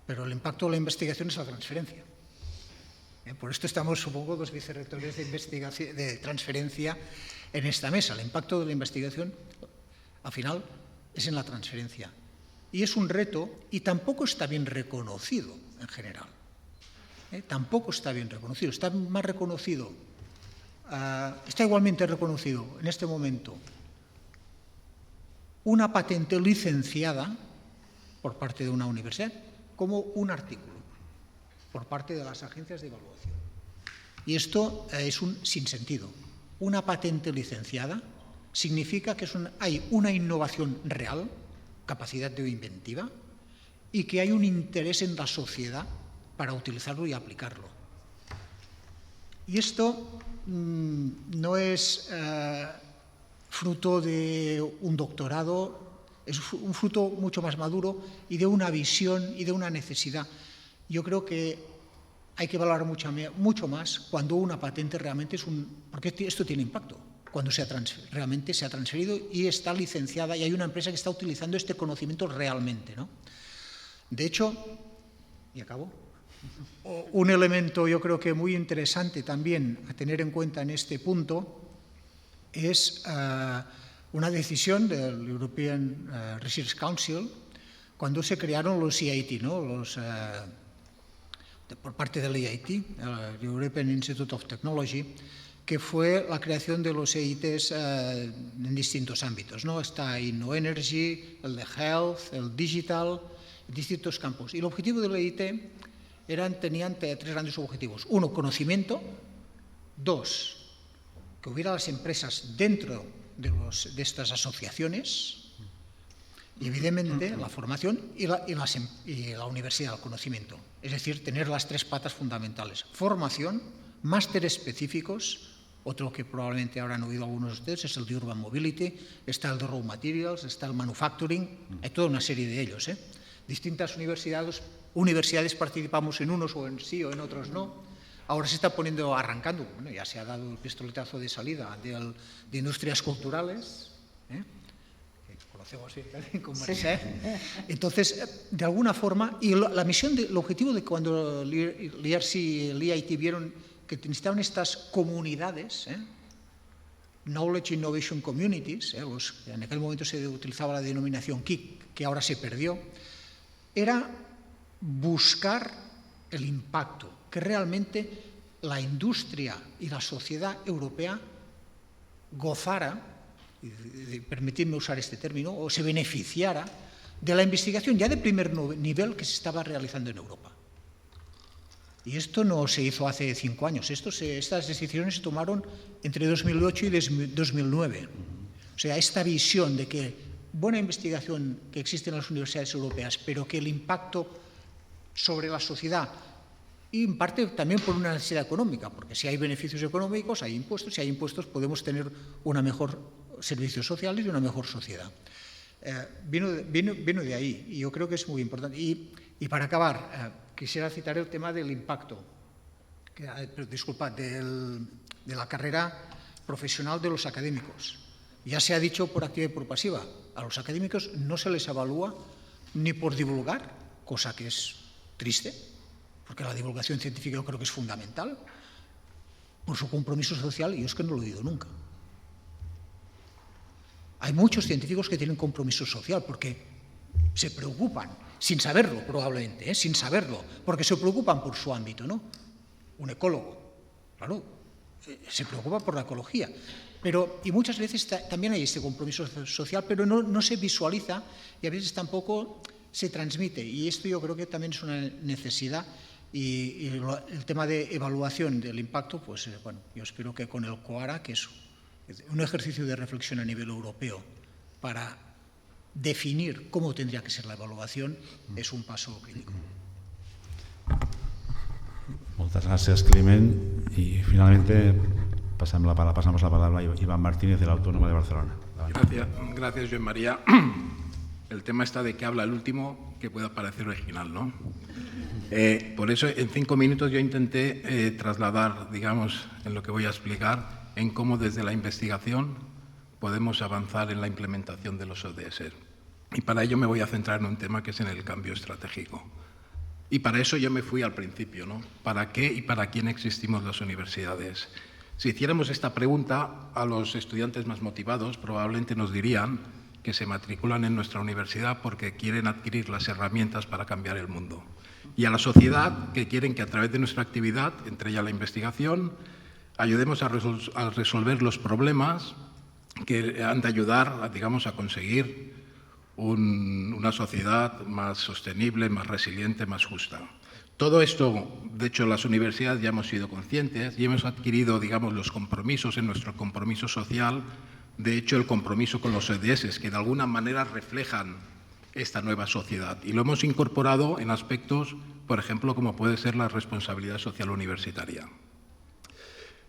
pero el impacto de la investigación es la transferencia. Por esto estamos, supongo, los vicerrectores de transferencia en esta mesa. El impacto de la investigación, al final, es en la transferencia. Y es un reto y tampoco está bien reconocido en general. Tampoco está bien reconocido. Está más reconocido, está igualmente reconocido en este momento una patente licenciada por parte de una universidad como un artículo por parte de las agencias de evaluación. Y esto es un sinsentido. Una patente licenciada significa que hay una innovación real, capacidad de inventiva, y que hay un interés en la sociedad para utilizarlo y aplicarlo. Y esto no es fruto de un doctorado, es un fruto mucho más maduro y de una visión y de una necesidad. Yo creo que hay que valorar mucho más cuando una patente realmente porque esto tiene impacto, cuando realmente se ha transferido y está licenciada y hay una empresa que está utilizando este conocimiento realmente, ¿no? De hecho, y acabo, un elemento yo creo que muy interesante también a tener en cuenta en este punto es una decisión del European Research Council cuando se crearon los EIT, ¿no? Por parte del EIT, el European Institute of Technology, que fue la creación de los EITs en distintos ámbitos, ¿no? Está InnoEnergy, el de Health, el Digital, distintos campos. Y el objetivo del EIT tenían tres grandes objetivos. Uno, conocimiento. Dos, que hubiera las empresas dentro de estas asociaciones. Y evidentemente la formación y la universidad, el conocimiento. Es decir, tener las tres patas fundamentales. Formación, másteres específicos, otro que probablemente habrán oído algunos de ustedes es el de Urban Mobility, está el de Raw Materials, está el Manufacturing, hay toda una serie de ellos. Distintas universidades participamos en unos o en sí o en otros no. Ahora se está arrancando, bueno, ya se ha dado el pistoletazo de salida de industrias culturales, que conocemos bien también con Mercè. Entonces, de alguna forma, y la misión, el objetivo de cuando el IRC y el EIT vieron que necesitaban estas comunidades, Knowledge Innovation Communities, en aquel momento se utilizaba la denominación KIC, que ahora se perdió, era buscar el impacto, que realmente la industria y la sociedad europea gozara, permitidme usar este término, o se beneficiara de la investigación ya de primer nivel que se estaba realizando en Europa. Y esto no se hizo hace 5 años, estas decisiones se tomaron entre 2008 y 2009. O sea, esta visión de que buena investigación que existe en las universidades europeas, pero que el impacto sobre la sociedad, y en parte también por una necesidad económica, porque si hay beneficios económicos, hay impuestos, si hay impuestos podemos tener una mejor servicios sociales y una mejor sociedad. Vino de ahí y yo creo que es muy importante. Y para acabar, quisiera citar el tema del impacto, de la carrera profesional de los académicos. Ya se ha dicho por activa y por pasiva, a los académicos no se les evalúa ni por divulgar, cosa que es triste, porque la divulgación científica yo creo que es fundamental, por su compromiso social, y yo es que no lo he oído nunca. Hay muchos científicos que tienen compromiso social porque se preocupan, sin saberlo probablemente, sin saberlo, porque se preocupan por su ámbito, ¿no? Un ecólogo, claro, se preocupa por la ecología. Y muchas veces también hay este compromiso social, pero no se visualiza y a veces tampoco se transmite. Y esto yo creo que también es una necesidad. Y el tema de evaluación del impacto, pues bueno, yo espero que con el COARA, que es un ejercicio de reflexión a nivel europeo para definir cómo tendría que ser la evaluación, es un paso crítico. Muchas gracias, Climent. Y finalmente pasamos la palabra a Iván Martínez, de la Autónoma de Barcelona. Gracias, Joan María. El tema está de que habla el último, que pueda parecer original, ¿no? Por eso, en 5 minutos yo intenté trasladar, digamos, en lo que voy a explicar, en cómo desde la investigación podemos avanzar en la implementación de los ODS. Y para ello me voy a centrar en un tema que es en el cambio estratégico. Y para eso yo me fui al principio, ¿no? ¿Para qué y para quién existimos las universidades? Si hiciéramos esta pregunta a los estudiantes más motivados, probablemente nos dirían que se matriculan en nuestra universidad porque quieren adquirir las herramientas para cambiar el mundo. Y a la sociedad, que quieren que a través de nuestra actividad, entre ellas la investigación, ayudemos a resolver los problemas que han de ayudar, digamos, a conseguir una sociedad más sostenible, más resiliente, más justa. Todo esto, de hecho, las universidades ya hemos sido conscientes y hemos adquirido, digamos, los compromisos en nuestro compromiso social, de hecho, el compromiso con los ODS, que de alguna manera reflejan esta nueva sociedad. Y lo hemos incorporado en aspectos, por ejemplo, como puede ser la responsabilidad social universitaria.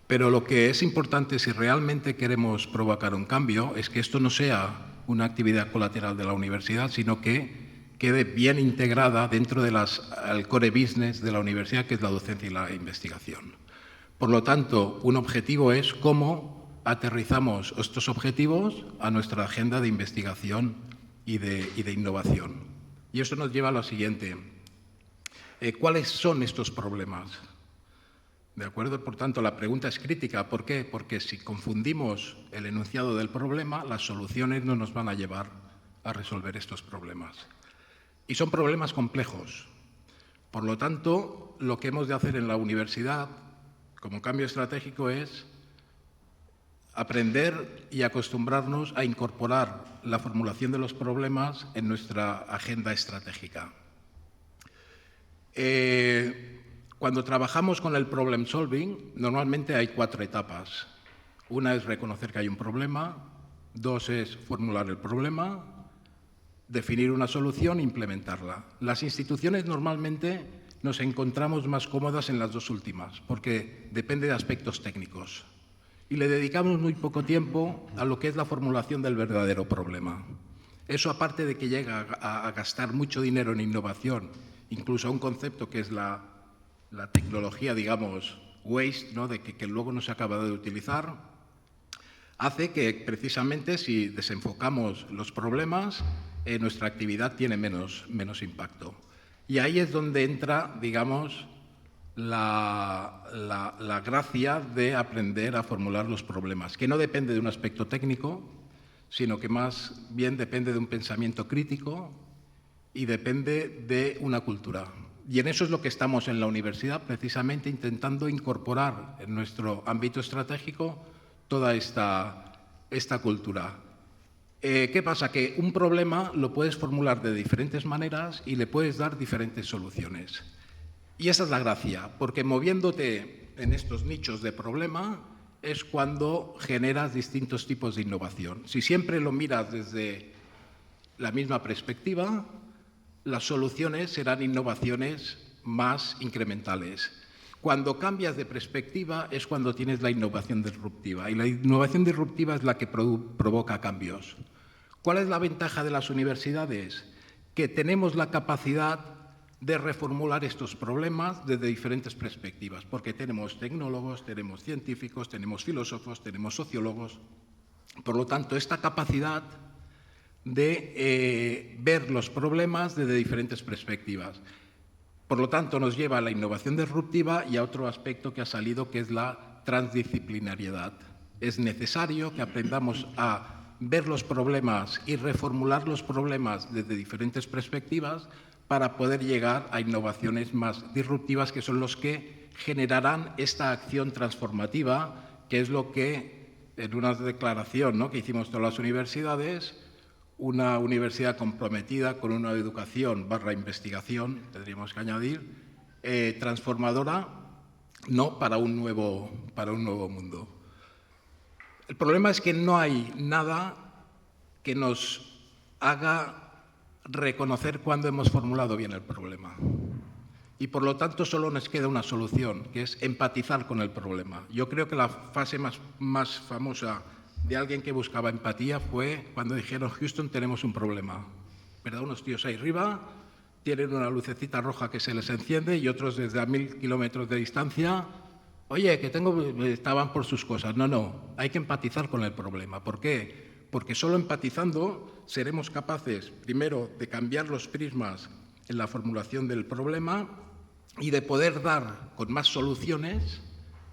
Pero lo que es importante, si realmente queremos provocar un cambio, es que esto no sea una actividad colateral de la universidad, sino que quede bien integrada dentro del core business de la universidad, que es la docencia y la investigación. Por lo tanto, un objetivo es cómo aterrizamos estos objetivos a nuestra agenda de investigación y de innovación. Y esto nos lleva a lo siguiente. ¿Cuáles son estos problemas? ¿De acuerdo? Por tanto, la pregunta es crítica. ¿Por qué? Porque si confundimos el enunciado del problema, las soluciones no nos van a llevar a resolver estos problemas. Y son problemas complejos. Por lo tanto, lo que hemos de hacer en la universidad, como cambio estratégico, es aprender y acostumbrarnos a incorporar la formulación de los problemas en nuestra agenda estratégica. Cuando trabajamos con el problem solving, normalmente hay 4 etapas. Una es reconocer que hay un problema, 2 es formular el problema, definir una solución e implementarla. Las instituciones normalmente nos encontramos más cómodas en las 2 últimas, porque depende de aspectos técnicos. Y le dedicamos muy poco tiempo a lo que es la formulación del verdadero problema. Eso, aparte de que llega a gastar mucho dinero en innovación, incluso a un concepto que es la tecnología, digamos, waste, ¿no? De que luego no se acaba de utilizar, hace que precisamente si desenfocamos los problemas, nuestra actividad tiene menos impacto. Y ahí es donde entra, digamos, la gracia de aprender a formular los problemas, que no depende de un aspecto técnico, sino que más bien depende de un pensamiento crítico y depende de una cultura. Y en eso es lo que estamos en la universidad, precisamente intentando incorporar en nuestro ámbito estratégico toda esta cultura. ¿Qué pasa? Que un problema lo puedes formular de diferentes maneras y le puedes dar diferentes soluciones. Y esa es la gracia, porque moviéndote en estos nichos de problema es cuando generas distintos tipos de innovación. Si siempre lo miras desde la misma perspectiva, las soluciones serán innovaciones más incrementales. Cuando cambias de perspectiva es cuando tienes la innovación disruptiva, y la innovación disruptiva es la que provoca cambios. ¿Cuál es la ventaja de las universidades? Que tenemos la capacidad de reformular estos problemas desde diferentes perspectivas, porque tenemos tecnólogos, tenemos científicos, tenemos filósofos, tenemos sociólogos. Por lo tanto, esta capacidad de ver los problemas desde diferentes perspectivas. Por lo tanto, nos lleva a la innovación disruptiva y a otro aspecto que ha salido, que es la transdisciplinariedad. Es necesario que aprendamos a ver los problemas y reformular los problemas desde diferentes perspectivas para poder llegar a innovaciones más disruptivas, que son los que generarán esta acción transformativa, que es lo que, en una declaración, ¿no?, que hicimos todas las universidades, una universidad comprometida con una educación / investigación, tendríamos que añadir, transformadora, no para un nuevo mundo. El problema es que no hay nada que nos haga reconocer cuándo hemos formulado bien el problema. Y por lo tanto solo nos queda una solución, que es empatizar con el problema. Yo creo que la fase más famosa de alguien que buscaba empatía fue cuando dijeron: Houston, tenemos un problema. ¿Verdad? Unos tíos ahí arriba tienen una lucecita roja que se les enciende y otros desde a 1000 kilómetros de distancia, oye, que estaban por sus cosas. No, hay que empatizar con el problema. ¿Por qué? Porque solo empatizando seremos capaces, primero, de cambiar los prismas en la formulación del problema y de poder dar con más soluciones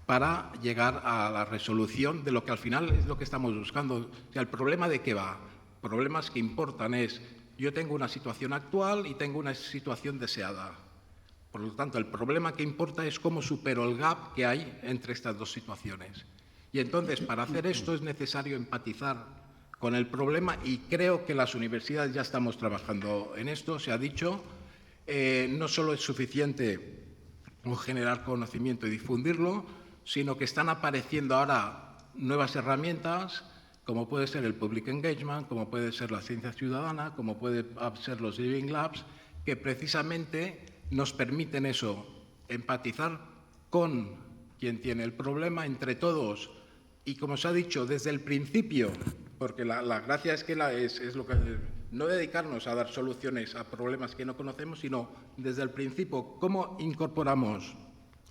para llegar a la resolución de lo que al final es lo que estamos buscando. O sea, ¿el problema de qué va? Problemas que importan es: yo tengo una situación actual y tengo una situación deseada. Por lo tanto, el problema que importa es cómo supero el gap que hay entre estas dos situaciones. Y entonces, para hacer esto es necesario empatizar con el problema, y creo que las universidades ya estamos trabajando en esto. Se ha dicho, no solo es suficiente con generar conocimiento y difundirlo, sino que están apareciendo ahora nuevas herramientas, como puede ser el Public Engagement, como puede ser la ciencia ciudadana, como puede ser los Living Labs, que precisamente nos permiten eso, empatizar con quien tiene el problema entre todos, y como se ha dicho, desde el principio, porque la gracia es que es lo que no dedicarnos a dar soluciones a problemas que no conocemos, sino desde el principio cómo incorporamos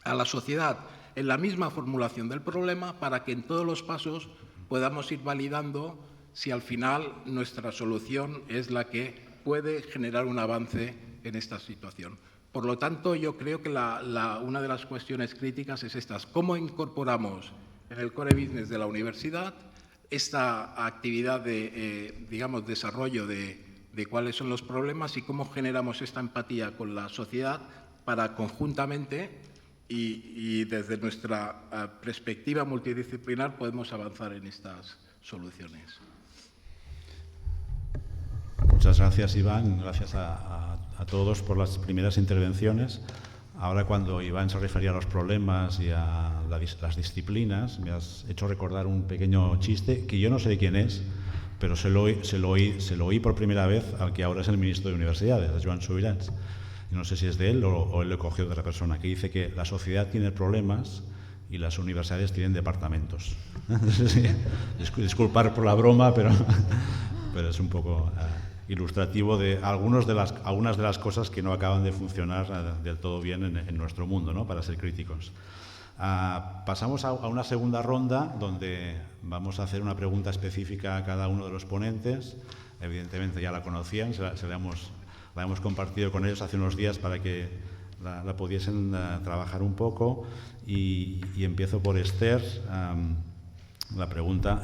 a la sociedad en la misma formulación del problema para que en todos los pasos podamos ir validando si al final nuestra solución es la que puede generar un avance en esta situación. Por lo tanto, yo creo que una de las cuestiones críticas es estas: cómo incorporamos en el core business de la universidad esta actividad de, desarrollo de cuáles son los problemas y cómo generamos esta empatía con la sociedad para conjuntamente y desde nuestra perspectiva multidisciplinar podemos avanzar en estas soluciones. Muchas gracias, Iván. Gracias a todos por las primeras intervenciones. Ahora, cuando Iván se refería a los problemas y a las disciplinas, me has hecho recordar un pequeño chiste que yo no sé de quién es, pero se lo oí por primera vez al que ahora es el ministro de Universidades, a Joan Subirats. No sé si es de él o él lo cogió de otra persona, que dice que la sociedad tiene problemas y las universidades tienen departamentos. Disculpar por la broma, pero es un poco ilustrativo de algunas de las cosas que no acaban de funcionar del todo bien en nuestro mundo, ¿no?, para ser críticos. Pasamos a una segunda ronda donde vamos a hacer una pregunta específica a cada uno de los ponentes. Evidentemente ya la conocían, la hemos compartido con ellos hace unos días para que la pudiesen trabajar un poco. Y empiezo por Esther.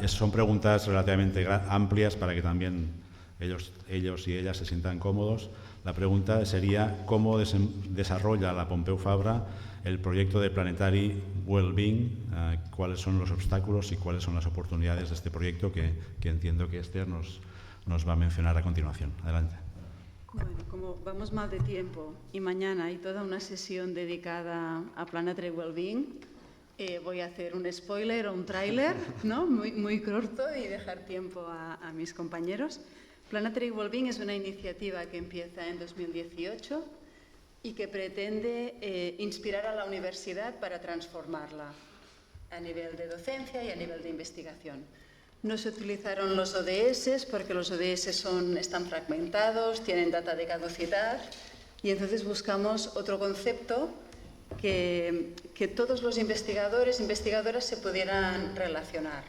Son preguntas relativamente amplias para que también ellos y ellas se sientan cómodos. La pregunta sería cómo desarrolla la Pompeu Fabra el proyecto de Planetary Wellbeing, cuáles son los obstáculos y cuáles son las oportunidades de este proyecto que entiendo que Esther nos va a mencionar a continuación. Adelante. Bueno, como vamos mal de tiempo y mañana hay toda una sesión dedicada a Planetary Wellbeing, voy a hacer un spoiler o un tráiler, ¿no? muy corto y dejar tiempo a mis compañeros. Planetary Wellbeing es una iniciativa que empieza en 2018 y que pretende inspirar a la universidad para transformarla a nivel de docencia y a nivel de investigación. No se utilizaron los ODS porque los ODS están fragmentados, tienen data de caducidad y entonces buscamos otro concepto que todos los investigadores e investigadoras se pudieran relacionar.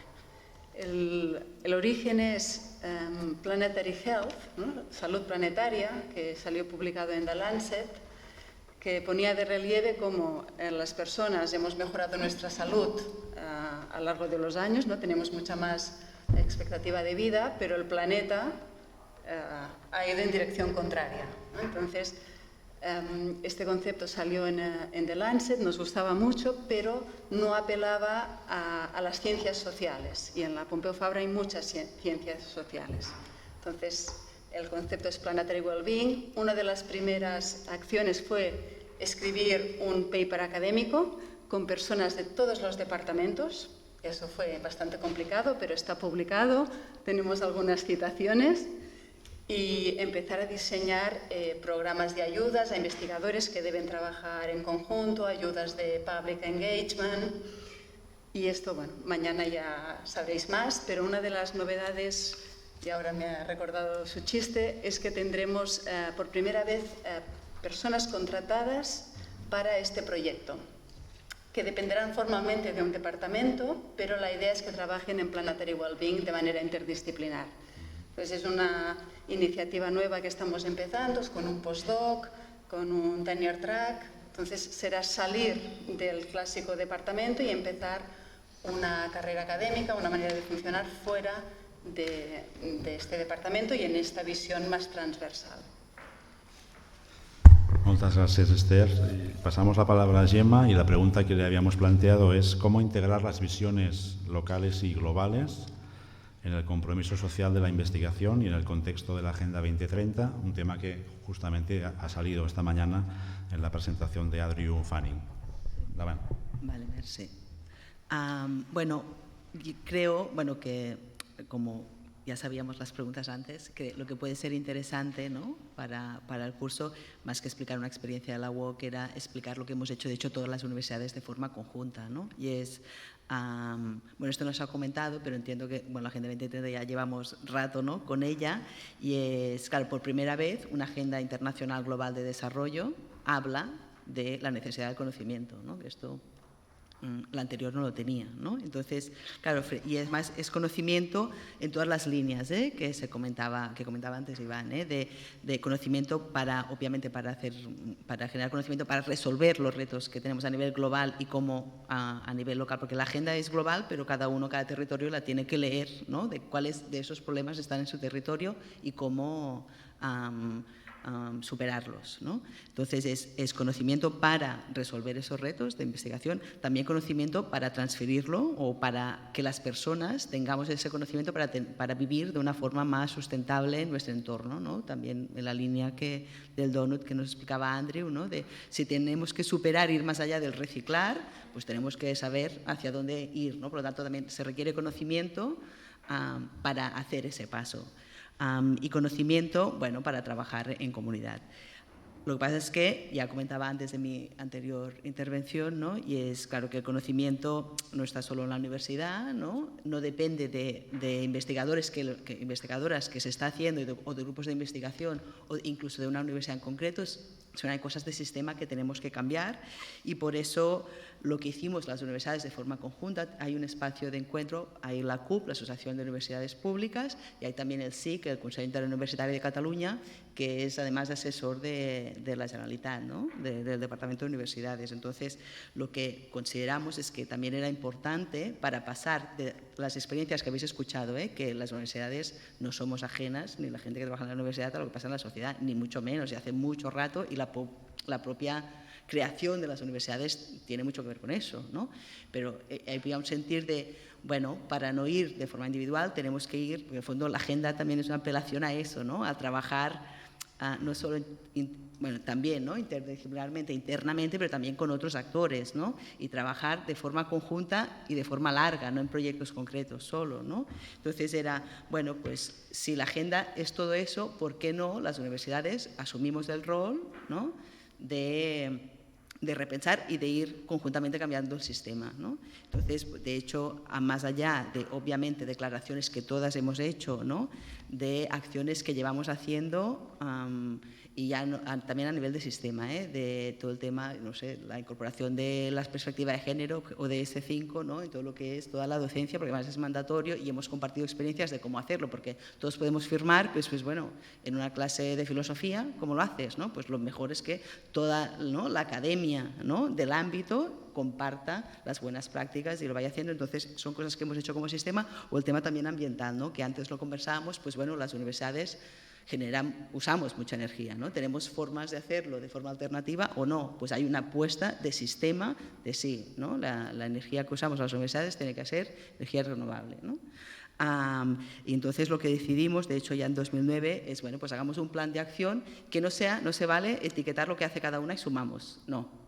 El origen es Planetary Health, ¿no? Salud planetaria, que salió publicado en The Lancet, que ponía de relieve cómo las personas hemos mejorado nuestra salud a lo largo de los años, ¿no? Tenemos mucha más expectativa de vida, pero el planeta ha ido en dirección contraria, ¿no? Entonces, este concepto salió en The Lancet, nos gustaba mucho, pero no apelaba a las ciencias sociales. Y en la Pompeu Fabra hay muchas ciencias sociales. Entonces, el concepto es Planetary Wellbeing. Una de las primeras acciones fue escribir un paper académico con personas de todos los departamentos. Eso fue bastante complicado, pero está publicado. Tenemos algunas citaciones. Y empezar a diseñar programas de ayudas a investigadores que deben trabajar en conjunto, ayudas de public engagement. Y esto, bueno, mañana ya sabréis más, pero una de las novedades, y ahora me ha recordado su chiste, es que tendremos por primera vez personas contratadas para este proyecto, que dependerán formalmente de un departamento, pero la idea es que trabajen en Planetary Wellbeing de manera interdisciplinar. Entonces es una iniciativa nueva que estamos empezando, con un postdoc, con un tenure track. Entonces será salir del clásico departamento y empezar una carrera académica, una manera de funcionar fuera de este departamento y en esta visión más transversal. Muchas gracias, Esther. Pasamos la palabra a Gemma y la pregunta que le habíamos planteado es cómo integrar las visiones locales y globales en el compromiso social de la investigación y en el contexto de la Agenda 2030, un tema que justamente ha salido esta mañana en la presentación de Andrew Fanning. Davant. Vale, merci. Bueno, creo que, como ya sabíamos las preguntas antes, que lo que puede ser interesante, ¿no?, para el curso, más que explicar una experiencia de la UOC, era explicar lo que hemos hecho, de hecho, todas las universidades de forma conjunta, ¿no? Y es, bueno, esto no se ha comentado, pero entiendo que, bueno, la Agenda 2030 ya llevamos rato, ¿no?, con ella, y es, claro, por primera vez, una Agenda Internacional Global de Desarrollo habla de la necesidad del conocimiento, ¿no? Esto la anterior no lo tenía, ¿no? Entonces, claro, y además es conocimiento en todas las líneas, que comentaba antes Iván, de conocimiento para, obviamente, para generar conocimiento, para resolver los retos que tenemos a nivel global y cómo a nivel local, porque la agenda es global, pero cada territorio la tiene que leer, ¿no?, de cuáles de esos problemas están en su territorio y cómo superarlos, ¿no? Entonces, es conocimiento para resolver esos retos de investigación, también conocimiento para transferirlo o para que las personas tengamos ese conocimiento para vivir de una forma más sustentable en nuestro entorno, ¿no? También en la línea del donut que nos explicaba Andrew, ¿no?, de si tenemos que superar, ir más allá del reciclar, pues tenemos que saber hacia dónde ir, ¿no? Por lo tanto, también se requiere conocimiento para hacer ese paso. Y conocimiento, bueno, para trabajar en comunidad. Lo que pasa es que, ya comentaba antes de mi anterior intervención, ¿no?, y es claro que el conocimiento no está solo en la universidad, no depende de investigadores investigadoras que se está haciendo o de grupos de investigación o incluso de una universidad en concreto. Hay cosas de sistema que tenemos que cambiar y por eso lo que hicimos las universidades de forma conjunta, hay un espacio de encuentro, hay la CUP, la Asociación de Universidades Públicas, y hay también el SIC, el Consell Interuniversitari de Catalunya, que es además de asesor de de la Generalitat, ¿no? Del Departamento de Universidades. Entonces, lo que consideramos es que también era importante para pasar de las experiencias que habéis escuchado, que las universidades no somos ajenas, ni la gente que trabaja en la universidad, a lo que pasa en la sociedad, ni mucho menos, y hace mucho rato, y la propia creación de las universidades tiene mucho que ver con eso, ¿no? Pero había un sentir de, bueno, para no ir de forma individual tenemos que ir, porque en el fondo la agenda también es una apelación a eso, ¿no? A trabajar no solo, bueno, también, ¿no? Interdisciplinarmente, internamente, pero también con otros actores, ¿no? Y trabajar de forma conjunta y de forma larga, no en proyectos concretos solo, ¿no? Entonces era, bueno, pues si la agenda es todo eso, ¿por qué no las universidades asumimos el rol, ¿no? de repensar y de ir conjuntamente cambiando el sistema, ¿no? Entonces, de hecho, más allá de, obviamente, declaraciones que todas hemos hecho, ¿no? De acciones que llevamos haciendo y ya también a nivel de sistema, de todo el tema, no sé, la incorporación de las perspectivas de género o de S5, ¿no? En todo lo que es toda la docencia, porque además es mandatorio y hemos compartido experiencias de cómo hacerlo, porque todos podemos firmar, pues bueno, en una clase de filosofía, ¿cómo lo haces, no? Pues lo mejor es que toda, ¿no? La academia, ¿no? Del ámbito comparta las buenas prácticas y lo vaya haciendo. Entonces, son cosas que hemos hecho como sistema, o el tema también ambiental, ¿no? Que antes lo conversábamos, pues bueno, las universidades usamos mucha energía, ¿no? Tenemos formas de hacerlo de forma alternativa o no, pues hay una apuesta de sistema de sí, ¿no? La energía que usamos en las universidades tiene que ser energía renovable, ¿no? Y entonces lo que decidimos, de hecho ya en 2009, es, bueno, pues hagamos un plan de acción que no se vale etiquetar lo que hace cada una y sumamos, ¿no?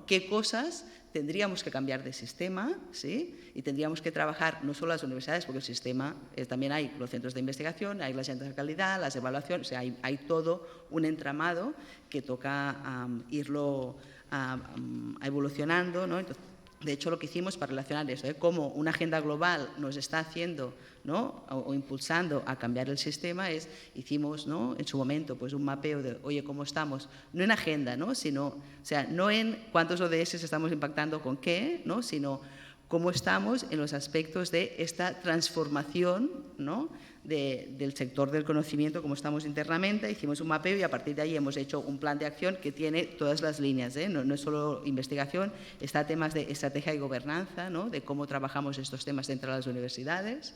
¿Qué cosas tendríamos que cambiar de sistema? ¿Sí? Y tendríamos que trabajar no solo las universidades, porque el sistema también hay los centros de investigación, hay las agendas de calidad, las evaluaciones, o sea, hay todo un entramado que toca irlo evolucionando, ¿no? Entonces, de hecho, lo que hicimos para relacionar eso, cómo una agenda global nos está haciendo, ¿no? o impulsando a cambiar el sistema, hicimos, ¿no? En su momento, pues un mapeo de, oye, ¿cómo estamos? No en agenda, ¿no? Sino, o sea, no en cuántos ODS estamos impactando con qué, ¿no? Sino cómo estamos en los aspectos de esta transformación, ¿no? Del sector del conocimiento, cómo estamos internamente. Hicimos un mapeo y a partir de ahí hemos hecho un plan de acción que tiene todas las líneas, no es solo investigación, está temas de estrategia y gobernanza, ¿no? De cómo trabajamos estos temas dentro de las universidades,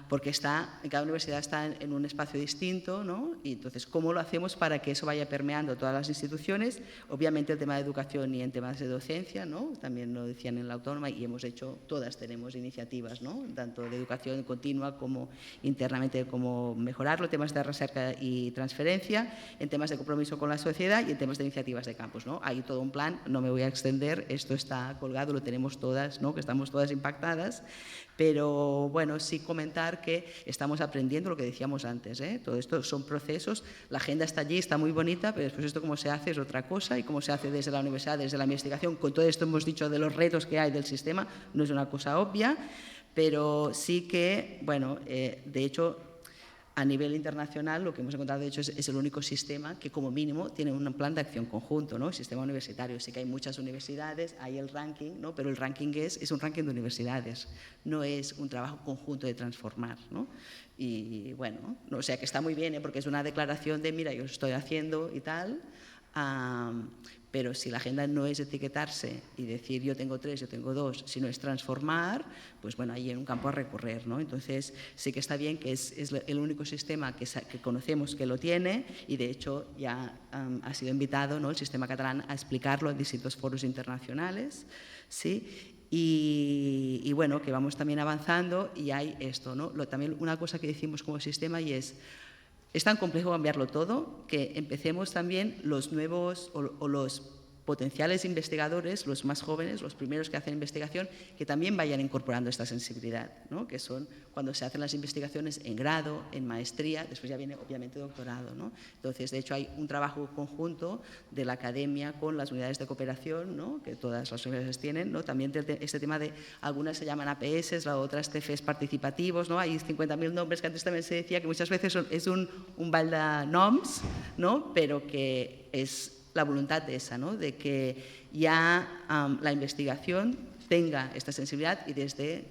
porque cada universidad está en un espacio distinto, ¿no? Y entonces, ¿cómo lo hacemos para que eso vaya permeando todas las instituciones? Obviamente el tema de educación y en temas de docencia, ¿no? También lo decían en la Autónoma y hemos hecho, todas tenemos iniciativas, ¿no? Tanto de educación continua como internamente, cómo mejorarlo, temas de recerca y transferencia, en temas de compromiso con la sociedad y en temas de iniciativas de campus, ¿no? Hay todo un plan, no me voy a extender, esto está colgado, lo tenemos todas, ¿no? Que estamos todas impactadas. Pero, bueno, sí comentar que estamos aprendiendo lo que decíamos antes, Todo esto son procesos, la agenda está allí, está muy bonita, pero después esto cómo se hace es otra cosa y cómo se hace desde la universidad, desde la investigación, con todo esto hemos dicho de los retos que hay del sistema, no es una cosa obvia, pero sí que, bueno, de hecho, a nivel internacional, lo que hemos encontrado, de hecho, es el único sistema que, como mínimo, tiene un plan de acción conjunto, ¿no? El sistema universitario. Sí que hay muchas universidades, hay el ranking, ¿no? Pero el ranking es un ranking de universidades, no es un trabajo conjunto de transformar, ¿no? Y, bueno, o sea, que está muy bien, porque es una declaración de, mira, yo estoy haciendo y tal, pero si la agenda no es etiquetarse y decir yo tengo 3, yo tengo 2, sino es transformar, pues bueno, ahí hay un campo a recorrer, ¿no? Entonces sí que está bien que es el único sistema que conocemos que lo tiene y de hecho ya ha sido invitado, ¿no? El sistema catalán a explicarlo en distintos foros internacionales, ¿sí? Y bueno, que vamos también avanzando y hay esto, ¿no? También una cosa que decimos como sistema y es tan complejo cambiarlo todo que empecemos también los nuevos o los potenciales investigadores, los más jóvenes, los primeros que hacen investigación, que también vayan incorporando esta sensibilidad, ¿no? Que son cuando se hacen las investigaciones en grado, en maestría, después ya viene obviamente doctorado, ¿no? Entonces, de hecho, hay un trabajo conjunto de la academia con las unidades de cooperación, ¿no? Que todas las universidades tienen, ¿no? También este tema de, algunas se llaman APS, las otras TFs participativos, ¿no? Hay 50.000 nombres que antes también se decía que muchas veces es un ball de noms, ¿no? Pero que es la voluntad de esa, ¿no? De que ya la investigación tenga esta sensibilidad y desde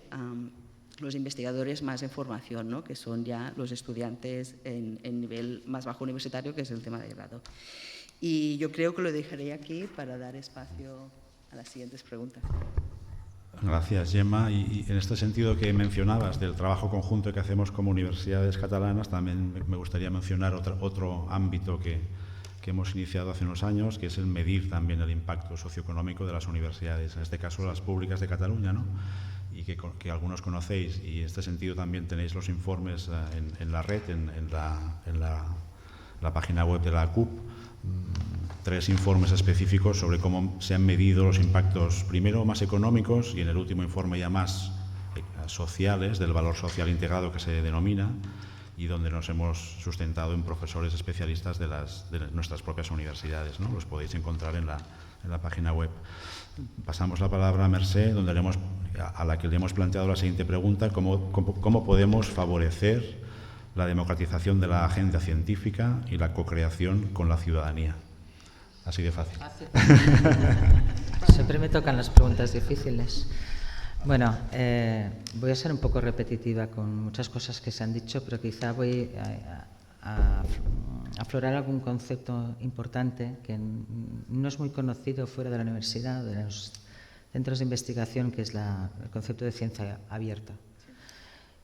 los investigadores más en formación, ¿no? Que son ya los estudiantes en nivel más bajo universitario, que es el tema de grado. Y yo creo que lo dejaré aquí para dar espacio a las siguientes preguntas. Gracias, Gemma. Y en este sentido que mencionabas del trabajo conjunto que hacemos como universidades catalanas, también me gustaría mencionar otro ámbito que hemos iniciado hace unos años, que es el medir también el impacto socioeconómico de las universidades, en este caso las públicas de Cataluña, ¿no? Y que algunos conocéis, y en este sentido también tenéis los informes en la red, en la página web de la CUP, 3 informes específicos sobre cómo se han medido los impactos, primero más económicos y en el último informe ya más sociales, del valor social integrado que se denomina, y donde nos hemos sustentado en profesores especialistas de nuestras propias universidades, ¿no? Los podéis encontrar en la página web. Pasamos la palabra a Mercè, a la que le hemos planteado la siguiente pregunta: ¿cómo podemos favorecer la democratización de la agenda científica y la co-creación con la ciudadanía? Así de fácil. Siempre me tocan las preguntas difíciles. Bueno, voy a ser un poco repetitiva con muchas cosas que se han dicho, pero quizá voy a aflorar algún concepto importante que no es muy conocido fuera de la universidad, de los centros de investigación, que es el concepto de ciencia abierta.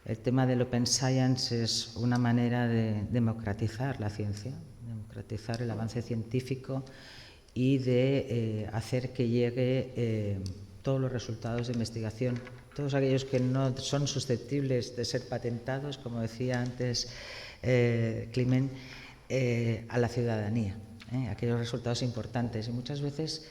El tema del Open Science es una manera de democratizar la ciencia, democratizar el avance científico y de hacer que llegue todos los resultados de investigación, todos aquellos que no son susceptibles de ser patentados, como decía antes Climent, a la ciudadanía, aquellos resultados importantes. Y muchas veces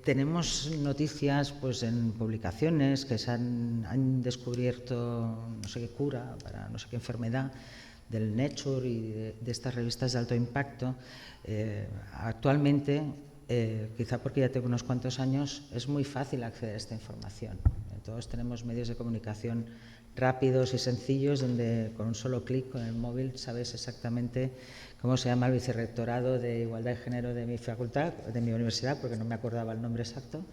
tenemos noticias pues, en publicaciones que se han descubierto no sé qué cura para no sé qué enfermedad, del Nature y de estas revistas de alto impacto. Actualmente, quizá porque ya tengo unos cuantos años, es muy fácil acceder a esta información. Todos tenemos medios de comunicación rápidos y sencillos donde con un solo clic con el móvil sabes exactamente cómo se llama el vicerrectorado de Igualdad de Género de mi facultad, de mi universidad, porque no me acordaba el nombre exacto.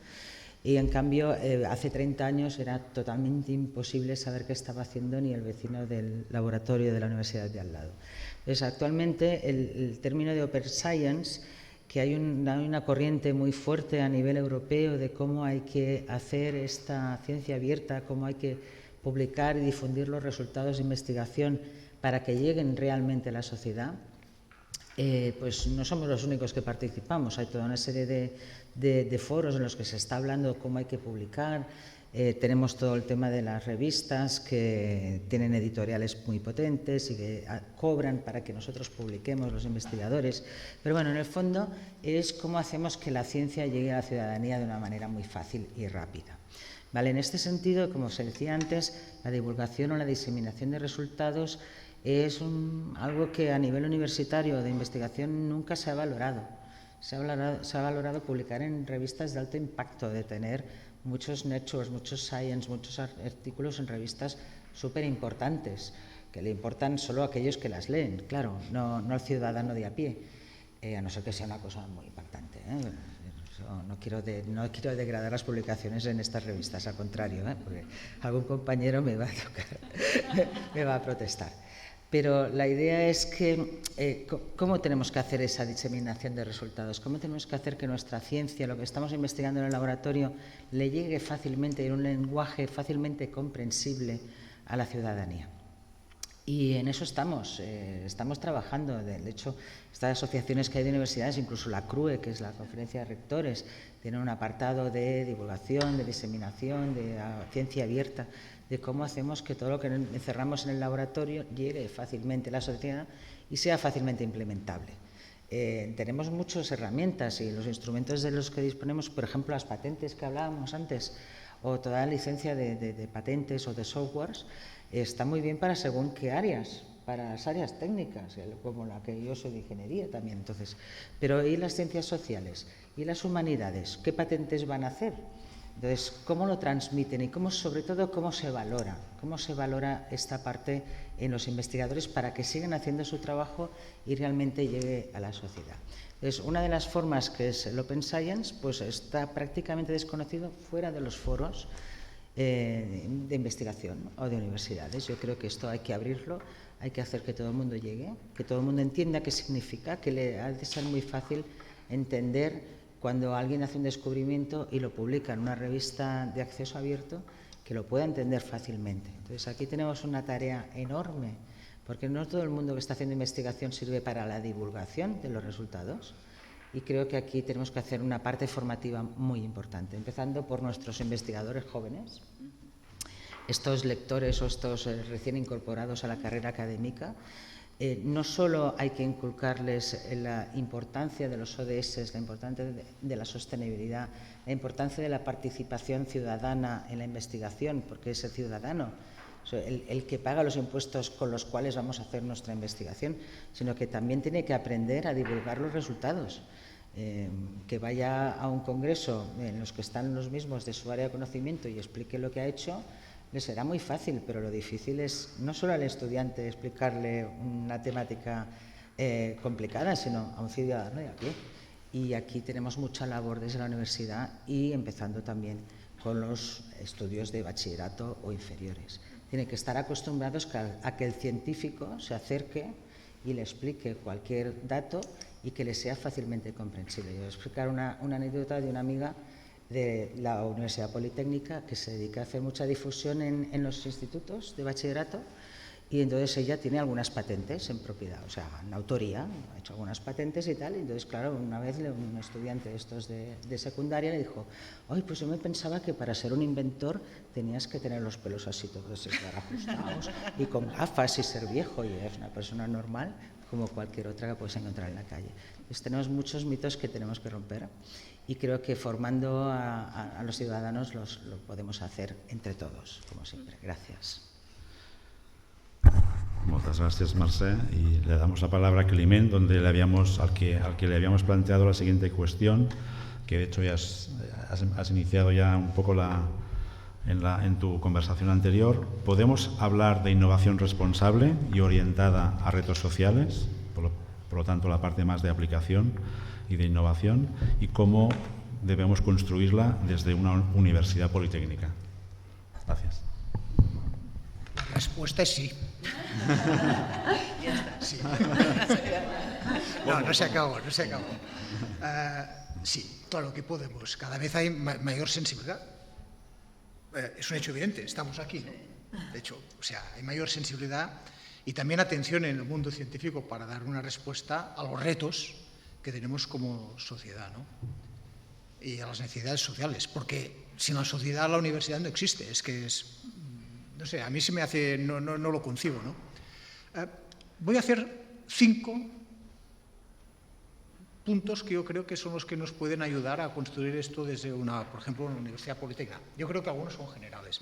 Y en cambio, hace 30 años era totalmente imposible saber qué estaba haciendo ni el vecino del laboratorio de la universidad de al lado. Entonces, actualmente el término de Open Science, que hay una corriente muy fuerte a nivel europeo de cómo hay que hacer esta ciencia abierta, cómo hay que publicar y difundir los resultados de investigación para que lleguen realmente a la sociedad, pues no somos los únicos que participamos. Hay toda una serie de foros en los que se está hablando cómo hay que publicar. Tenemos todo el tema de las revistas que tienen editoriales muy potentes y que cobran para que nosotros publiquemos los investigadores. Pero bueno, en el fondo es cómo hacemos que la ciencia llegue a la ciudadanía de una manera muy fácil y rápida. ¿Vale? En este sentido, como se decía antes, la divulgación o la diseminación de resultados es algo que a nivel universitario de investigación nunca se ha valorado. Se ha valorado publicar en revistas de alto impacto, de tener muchos Natures, muchos Science, muchos artículos en revistas súper importantes, que le importan solo a aquellos que las leen, claro, no al ciudadano de a pie, a no ser que sea una cosa muy impactante, ¿eh? No quiero degradar las publicaciones en estas revistas, al contrario, porque algún compañero me va a protestar. Pero la idea es que cómo tenemos que hacer esa diseminación de resultados, cómo tenemos que hacer que nuestra ciencia, lo que estamos investigando en el laboratorio, le llegue fácilmente en un lenguaje fácilmente comprensible a la ciudadanía. Y en eso estamos trabajando. De hecho, estas asociaciones que hay de universidades, incluso la CRUE, que es la Conferencia de Rectores, tienen un apartado de divulgación, de diseminación, de ciencia abierta, de cómo hacemos que todo lo que encerramos en el laboratorio llegue fácilmente a la sociedad y sea fácilmente implementable. Tenemos muchas herramientas y los instrumentos de los que disponemos, por ejemplo, las patentes que hablábamos antes, o toda la licencia de patentes o de softwares, está muy bien para según qué áreas, para las áreas técnicas, como la que yo soy de ingeniería también. Entonces, pero ¿y las ciencias sociales? ¿Y las humanidades? ¿Qué patentes van a hacer? Entonces, ¿cómo lo transmiten y sobre todo cómo se valora? ¿Cómo se valora esta parte en los investigadores para que sigan haciendo su trabajo y realmente llegue a la sociedad? Entonces, una de las formas que es el Open Science, pues está prácticamente desconocido fuera de los foros de investigación o de universidades. Yo creo que esto hay que abrirlo, hay que hacer que todo el mundo llegue, que todo el mundo entienda qué significa, que le ha de ser muy fácil entender cuando alguien hace un descubrimiento y lo publica en una revista de acceso abierto, que lo pueda entender fácilmente. Entonces, aquí tenemos una tarea enorme, porque no todo el mundo que está haciendo investigación sirve para la divulgación de los resultados, y creo que aquí tenemos que hacer una parte formativa muy importante, empezando por nuestros investigadores jóvenes, estos lectores o estos recién incorporados a la carrera académica. No solo hay que inculcarles la importancia de los ODS, la importancia de la sostenibilidad, la importancia de la participación ciudadana en la investigación, porque es el ciudadano el que paga los impuestos con los cuales vamos a hacer nuestra investigación, sino que también tiene que aprender a divulgar los resultados. Que vaya a un congreso en los que están los mismos de su área de conocimiento y explique lo que ha hecho, le será muy fácil, pero lo difícil es no solo al estudiante explicarle una temática complicada, sino a un ciudadano de a pie. Y aquí tenemos mucha labor desde la universidad y empezando también con los estudios de bachillerato o inferiores. Tienen que estar acostumbrados a que el científico se acerque y le explique cualquier dato y que le sea fácilmente comprensible. Yo voy a explicar una anécdota de una amiga de la Universidad Politécnica que se dedica a hacer mucha difusión en los institutos de bachillerato, y entonces ella tiene algunas patentes en propiedad, o sea, en autoría, ha hecho algunas patentes y tal, y entonces, claro, una vez un estudiante de estos de secundaria le dijo: ¡ay, pues yo me pensaba que para ser un inventor tenías que tener los pelos así todos ajustados y con gafas y ser viejo, y es una persona normal como cualquier otra que puedes encontrar en la calle? Entonces tenemos muchos mitos que tenemos que romper, y creo que formando a los ciudadanos lo podemos hacer entre todos, como siempre. Gracias. Muchas gracias, Mercè. Y le damos la palabra a Climent, al que le habíamos planteado la siguiente cuestión, que de hecho ya has iniciado ya un poco en tu conversación anterior. ¿Podemos hablar de innovación responsable y orientada a retos sociales? Por lo tanto, la parte más de aplicación y de innovación, y cómo debemos construirla desde una universidad politécnica. Gracias. La respuesta es sí. Sí. No se acabó. Sí, claro que podemos. Cada vez hay mayor sensibilidad. Es un hecho evidente, estamos aquí, ¿no? De hecho, o sea, hay mayor sensibilidad y también atención en el mundo científico para dar una respuesta a los retos que tenemos como sociedad, ¿no? Y a las necesidades sociales, porque sin la sociedad la universidad no existe. No sé, a mí se me hace, no lo concibo, ¿no? Voy a hacer 5 puntos que yo creo que son los que nos pueden ayudar a construir esto desde por ejemplo, una universidad politécnica. Yo creo que algunos son generales.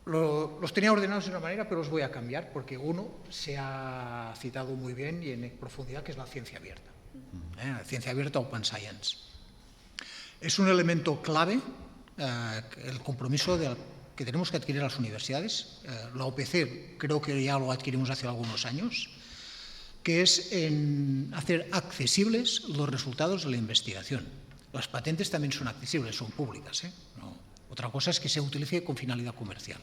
Los tenía ordenados de una manera, pero los voy a cambiar, porque uno se ha citado muy bien y en profundidad, que es la ciencia abierta. La ciencia abierta, Open Science. Es un elemento clave, el compromiso que tenemos que adquirir las universidades. La OPC creo que ya lo adquirimos hace algunos años, que es en hacer accesibles los resultados de la investigación. Las patentes también son accesibles, son públicas, ¿eh? No, otra cosa es que se utilice con finalidad comercial.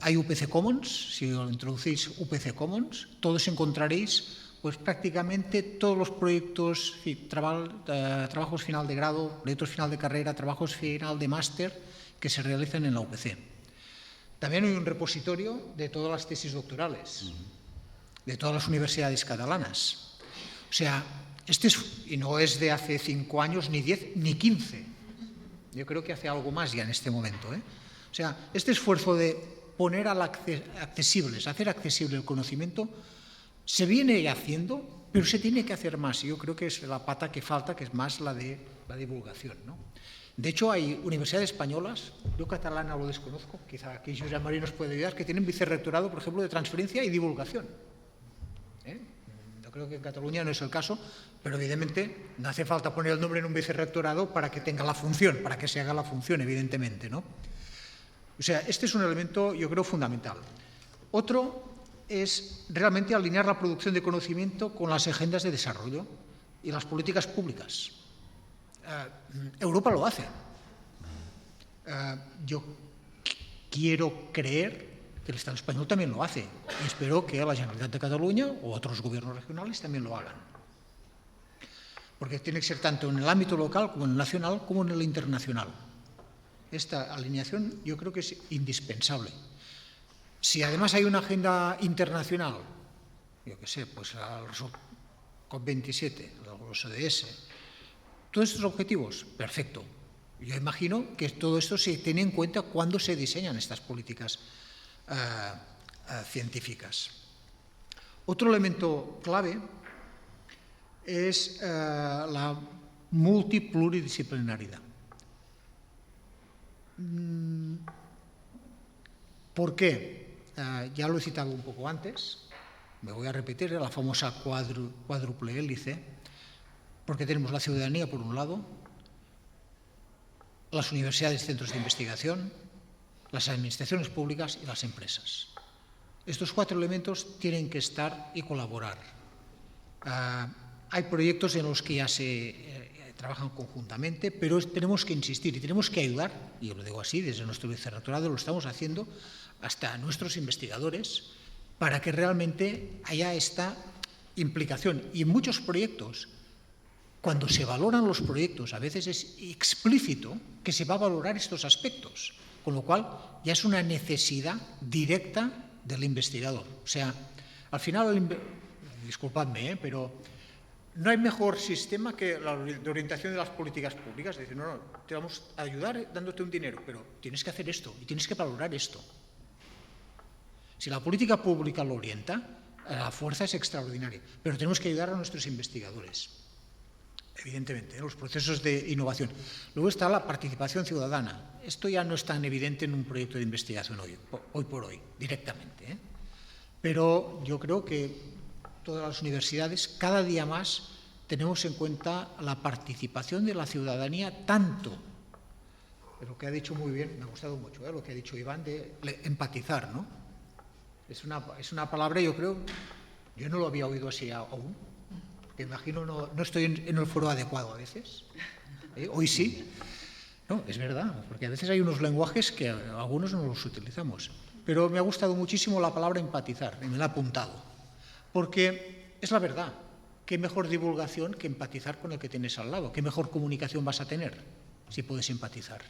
Hay UPC Commons, si lo introducís UPC Commons, todos encontraréis pues prácticamente todos los proyectos, trabajos final de grado, proyectos final de carrera, trabajos final de máster que se realizan en la UPC. También hay un repositorio de todas las tesis doctorales, de todas las universidades catalanas. O sea, y no es de hace 5 años, ni 10, ni 15. Yo creo que hace algo más ya en este momento, ¿eh? O sea, este esfuerzo de poner accesibles, hacer accesible el conocimiento, se viene haciendo, pero se tiene que hacer más. Y yo creo que es la pata que falta, que es más la de la divulgación, ¿no? De hecho, hay universidades españolas, yo catalana lo desconozco, quizá aquí Josep María nos puede ayudar, que tienen vicerrectorado, por ejemplo, de transferencia y divulgación. Yo creo que en Cataluña no es el caso, pero evidentemente no hace falta poner el nombre en un vicerrectorado para que tenga la función, para que se haga la función, evidentemente, ¿no? O sea, este es un elemento, yo creo, fundamental. Otro es realmente alinear la producción de conocimiento con las agendas de desarrollo y las políticas públicas. Europa lo hace. yo quiero creer que el Estado español también lo hace y espero que la Generalitat de Cataluña o otros gobiernos regionales también lo hagan. Porque tiene que ser tanto en el ámbito local como en el nacional como en el internacional. Esta alineación yo creo que es indispensable. Si además hay una agenda internacional, yo qué sé, pues al COP27, los ODS, todos estos objetivos, perfecto. Yo imagino que todo esto se tiene en cuenta cuando se diseñan estas políticas científicas. Otro elemento clave es la multipluridisciplinaridad. ¿Por qué? Ya lo he citado un poco antes, me voy a repetir, la famosa cuádruple hélice, porque tenemos la ciudadanía por un lado, las universidades y centros de investigación, las administraciones públicas y las empresas. Estos 4 elementos tienen que estar y colaborar. Hay proyectos en los que ya se trabajan conjuntamente, pero tenemos que insistir y tenemos que ayudar, y yo lo digo así, desde nuestro vicerrectorado lo estamos haciendo, hasta nuestros investigadores, para que realmente haya esta implicación. Y en muchos proyectos, cuando se valoran los proyectos, a veces es explícito que se va a valorar estos aspectos, con lo cual ya es una necesidad directa del investigador. O sea, al final, disculpadme, pero no hay mejor sistema que la de orientación de las políticas públicas. Es decir, no, te vamos a ayudar dándote un dinero, pero tienes que hacer esto y tienes que valorar esto. Si la política pública lo orienta, la fuerza es extraordinaria, pero tenemos que ayudar a nuestros investigadores, evidentemente, en los procesos de innovación. Luego está la participación ciudadana. Esto ya no es tan evidente en un proyecto de investigación hoy por hoy, directamente, pero yo creo que todas las universidades, cada día más, tenemos en cuenta la participación de la ciudadanía, tanto de lo que ha dicho muy bien, me ha gustado mucho, lo que ha dicho Iván, de empatizar, ¿no? Es una palabra, yo creo, yo no lo había oído así aún, porque imagino no estoy en el foro adecuado a veces, hoy sí, no, es verdad, porque a veces hay unos lenguajes que algunos no los utilizamos, pero me ha gustado muchísimo la palabra empatizar, y me la he apuntado, porque es la verdad, qué mejor divulgación que empatizar con el que tienes al lado, qué mejor comunicación vas a tener si puedes empatizar.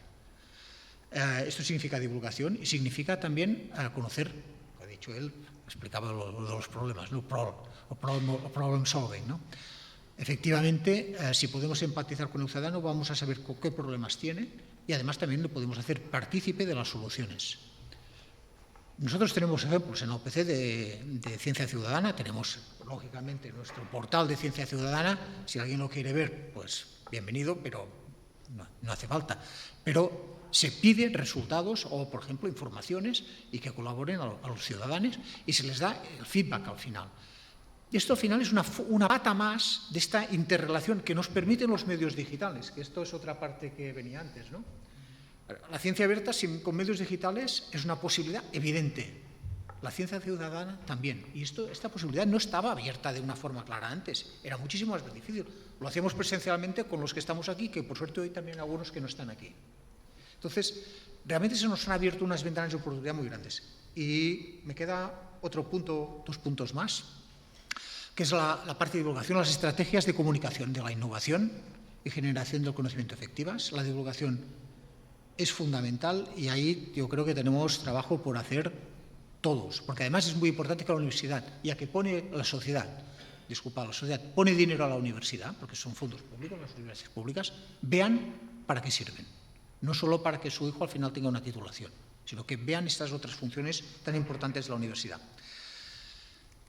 Esto significa divulgación y significa también conocer, lo ha dicho él, explicaba lo de los problemas, ¿no? Problem solving, ¿no? Efectivamente, si podemos empatizar con el ciudadano, vamos a saber qué problemas tiene y además también lo podemos hacer partícipe de las soluciones. Nosotros tenemos ejemplos en la OPC de Ciencia Ciudadana, tenemos lógicamente nuestro portal de Ciencia Ciudadana, si alguien lo quiere ver, pues bienvenido, pero no hace falta. Pero se piden resultados o, por ejemplo, informaciones y que colaboren a los ciudadanos y se les da el feedback al final. Y esto al final es una pata más de esta interrelación que nos permiten los medios digitales, que esto es otra parte que venía antes, ¿no? La ciencia abierta con medios digitales es una posibilidad evidente. La ciencia ciudadana también. Y esta posibilidad no estaba abierta de una forma clara antes. Era muchísimo más difícil. Lo hacíamos presencialmente con los que estamos aquí, que por suerte hoy también hay algunos que no están aquí. Entonces, realmente se nos han abierto unas ventanas de oportunidad muy grandes. Y me queda otro punto, 2 puntos más, que es la parte de divulgación, las estrategias de comunicación de la innovación y generación del conocimiento efectivas. La divulgación es fundamental y ahí yo creo que tenemos trabajo por hacer todos, porque además es muy importante que la universidad, ya que pone la sociedad, pone dinero a la universidad, porque son fondos públicos, las universidades públicas, vean para qué sirven. No solo para que su hijo al final tenga una titulación, sino que vean estas otras funciones tan importantes de la universidad.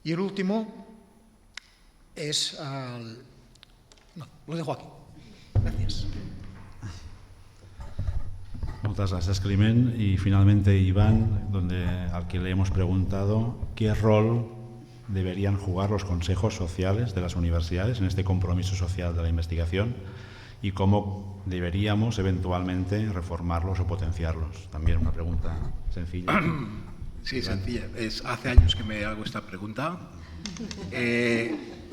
Y el último es... no, lo dejo aquí. Gracias. Muchas gracias, Climent. Y finalmente Iván, al que le hemos preguntado qué rol deberían jugar los consejos sociales de las universidades en este compromiso social de la investigación y cómo deberíamos eventualmente reformarlos o potenciarlos. También una pregunta sencilla. Sí, sencilla. Hace años que me hago esta pregunta.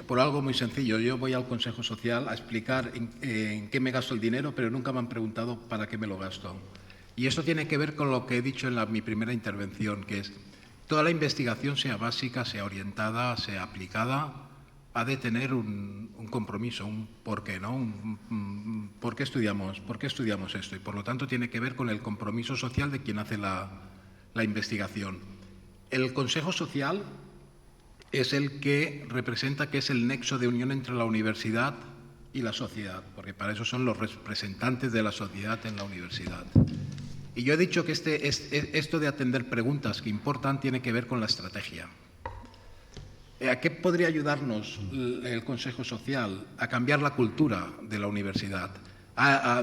Por algo muy sencillo. Yo voy al Consejo Social a explicar en qué me gasto el dinero, pero nunca me han preguntado para qué me lo gasto. Y esto tiene que ver con lo que he dicho en mi primera intervención, que es toda la investigación, sea básica, sea orientada, sea aplicada, ha de tener un compromiso, un porqué, ¿no? ¿Por qué estudiamos esto? Y por lo tanto tiene que ver con el compromiso social de quien hace la investigación. El Consejo Social es el que representa que es el nexo de unión entre la universidad y la sociedad, porque para eso son los representantes de la sociedad en la universidad. Y yo he dicho que esto de atender preguntas que importan tiene que ver con la estrategia. ¿A qué podría ayudarnos el Consejo Social? A cambiar la cultura de la universidad.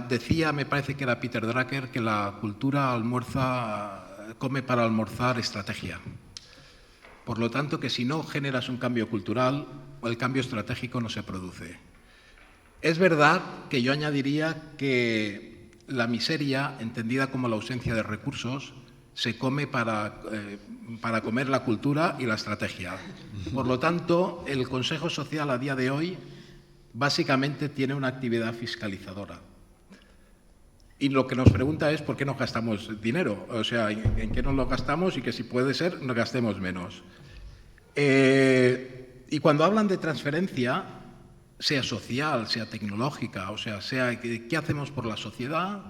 Decía, me parece que era Peter Drucker, que la cultura come para almorzar estrategia. Por lo tanto, que si no generas un cambio cultural, el cambio estratégico no se produce. Es verdad que yo añadiría que la miseria, entendida como la ausencia de recursos, se come para comer la cultura y la estrategia. Por lo tanto, el Consejo Social a día de hoy básicamente tiene una actividad fiscalizadora. Y lo que nos pregunta es por qué no gastamos dinero, o sea, en qué nos lo gastamos y que si puede ser, nos gastemos menos. Y cuando hablan de transferencia, sea social, sea tecnológica, o sea, ¿qué hacemos por la sociedad?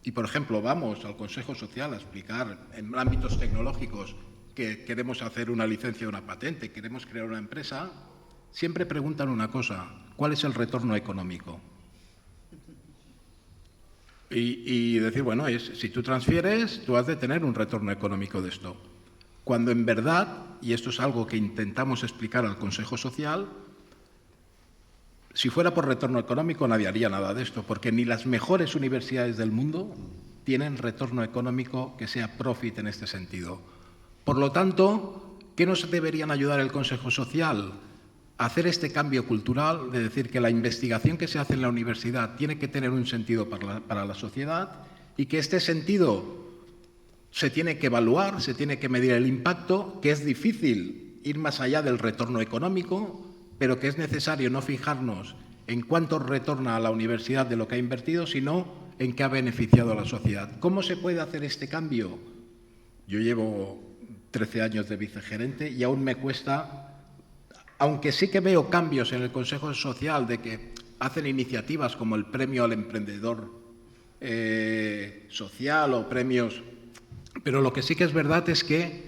Y, por ejemplo, vamos al Consejo Social a explicar en ámbitos tecnológicos que queremos hacer una licencia o una patente, queremos crear una empresa, siempre preguntan una cosa: ¿cuál es el retorno económico? Y decir, bueno, si tú transfieres, tú has de tener un retorno económico de esto. Cuando en verdad, y esto es algo que intentamos explicar al Consejo Social, si fuera por retorno económico nadie haría nada de esto, porque ni las mejores universidades del mundo tienen retorno económico que sea profit en este sentido. Por lo tanto, ¿qué nos deberían ayudar el Consejo Social? A hacer este cambio cultural, de decir que la investigación que se hace en la universidad tiene que tener un sentido para la sociedad y que este sentido se tiene que evaluar, se tiene que medir el impacto, que es difícil ir más allá del retorno económico, pero que es necesario no fijarnos en cuánto retorna a la universidad de lo que ha invertido, sino en qué ha beneficiado a la sociedad. ¿Cómo se puede hacer este cambio? Yo llevo 13 años de vicegerente y aún me cuesta, aunque sí que veo cambios en el Consejo Social de que hacen iniciativas como el premio al emprendedor social o premios, pero lo que sí que es verdad es que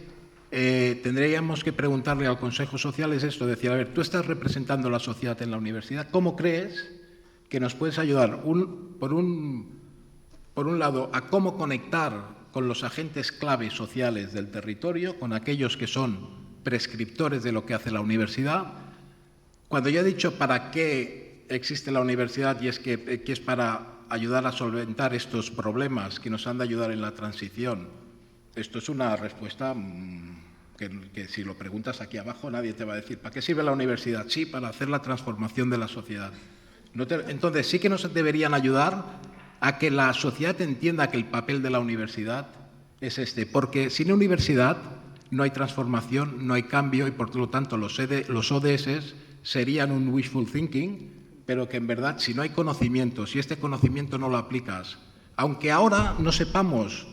tendríamos que preguntarle al Consejo Social es esto, decir, a ver, tú estás representando a la sociedad en la universidad, ¿cómo crees que nos puedes ayudar, por un lado, a cómo conectar con los agentes clave sociales del territorio, con aquellos que son prescriptores de lo que hace la universidad? Cuando yo he dicho para qué existe la universidad, y es que es para ayudar a solventar estos problemas que nos han de ayudar en la transición, esto es una respuesta que si lo preguntas aquí abajo nadie te va a decir. ¿Para qué sirve la universidad? Sí, para hacer la transformación de la sociedad. Entonces sí que nos deberían ayudar a que la sociedad entienda que el papel de la universidad es este, porque sin universidad no hay transformación, no hay cambio y por lo tanto los ODS serían un wishful thinking, pero que en verdad si no hay conocimiento, si este conocimiento no lo aplicas, aunque ahora no sepamos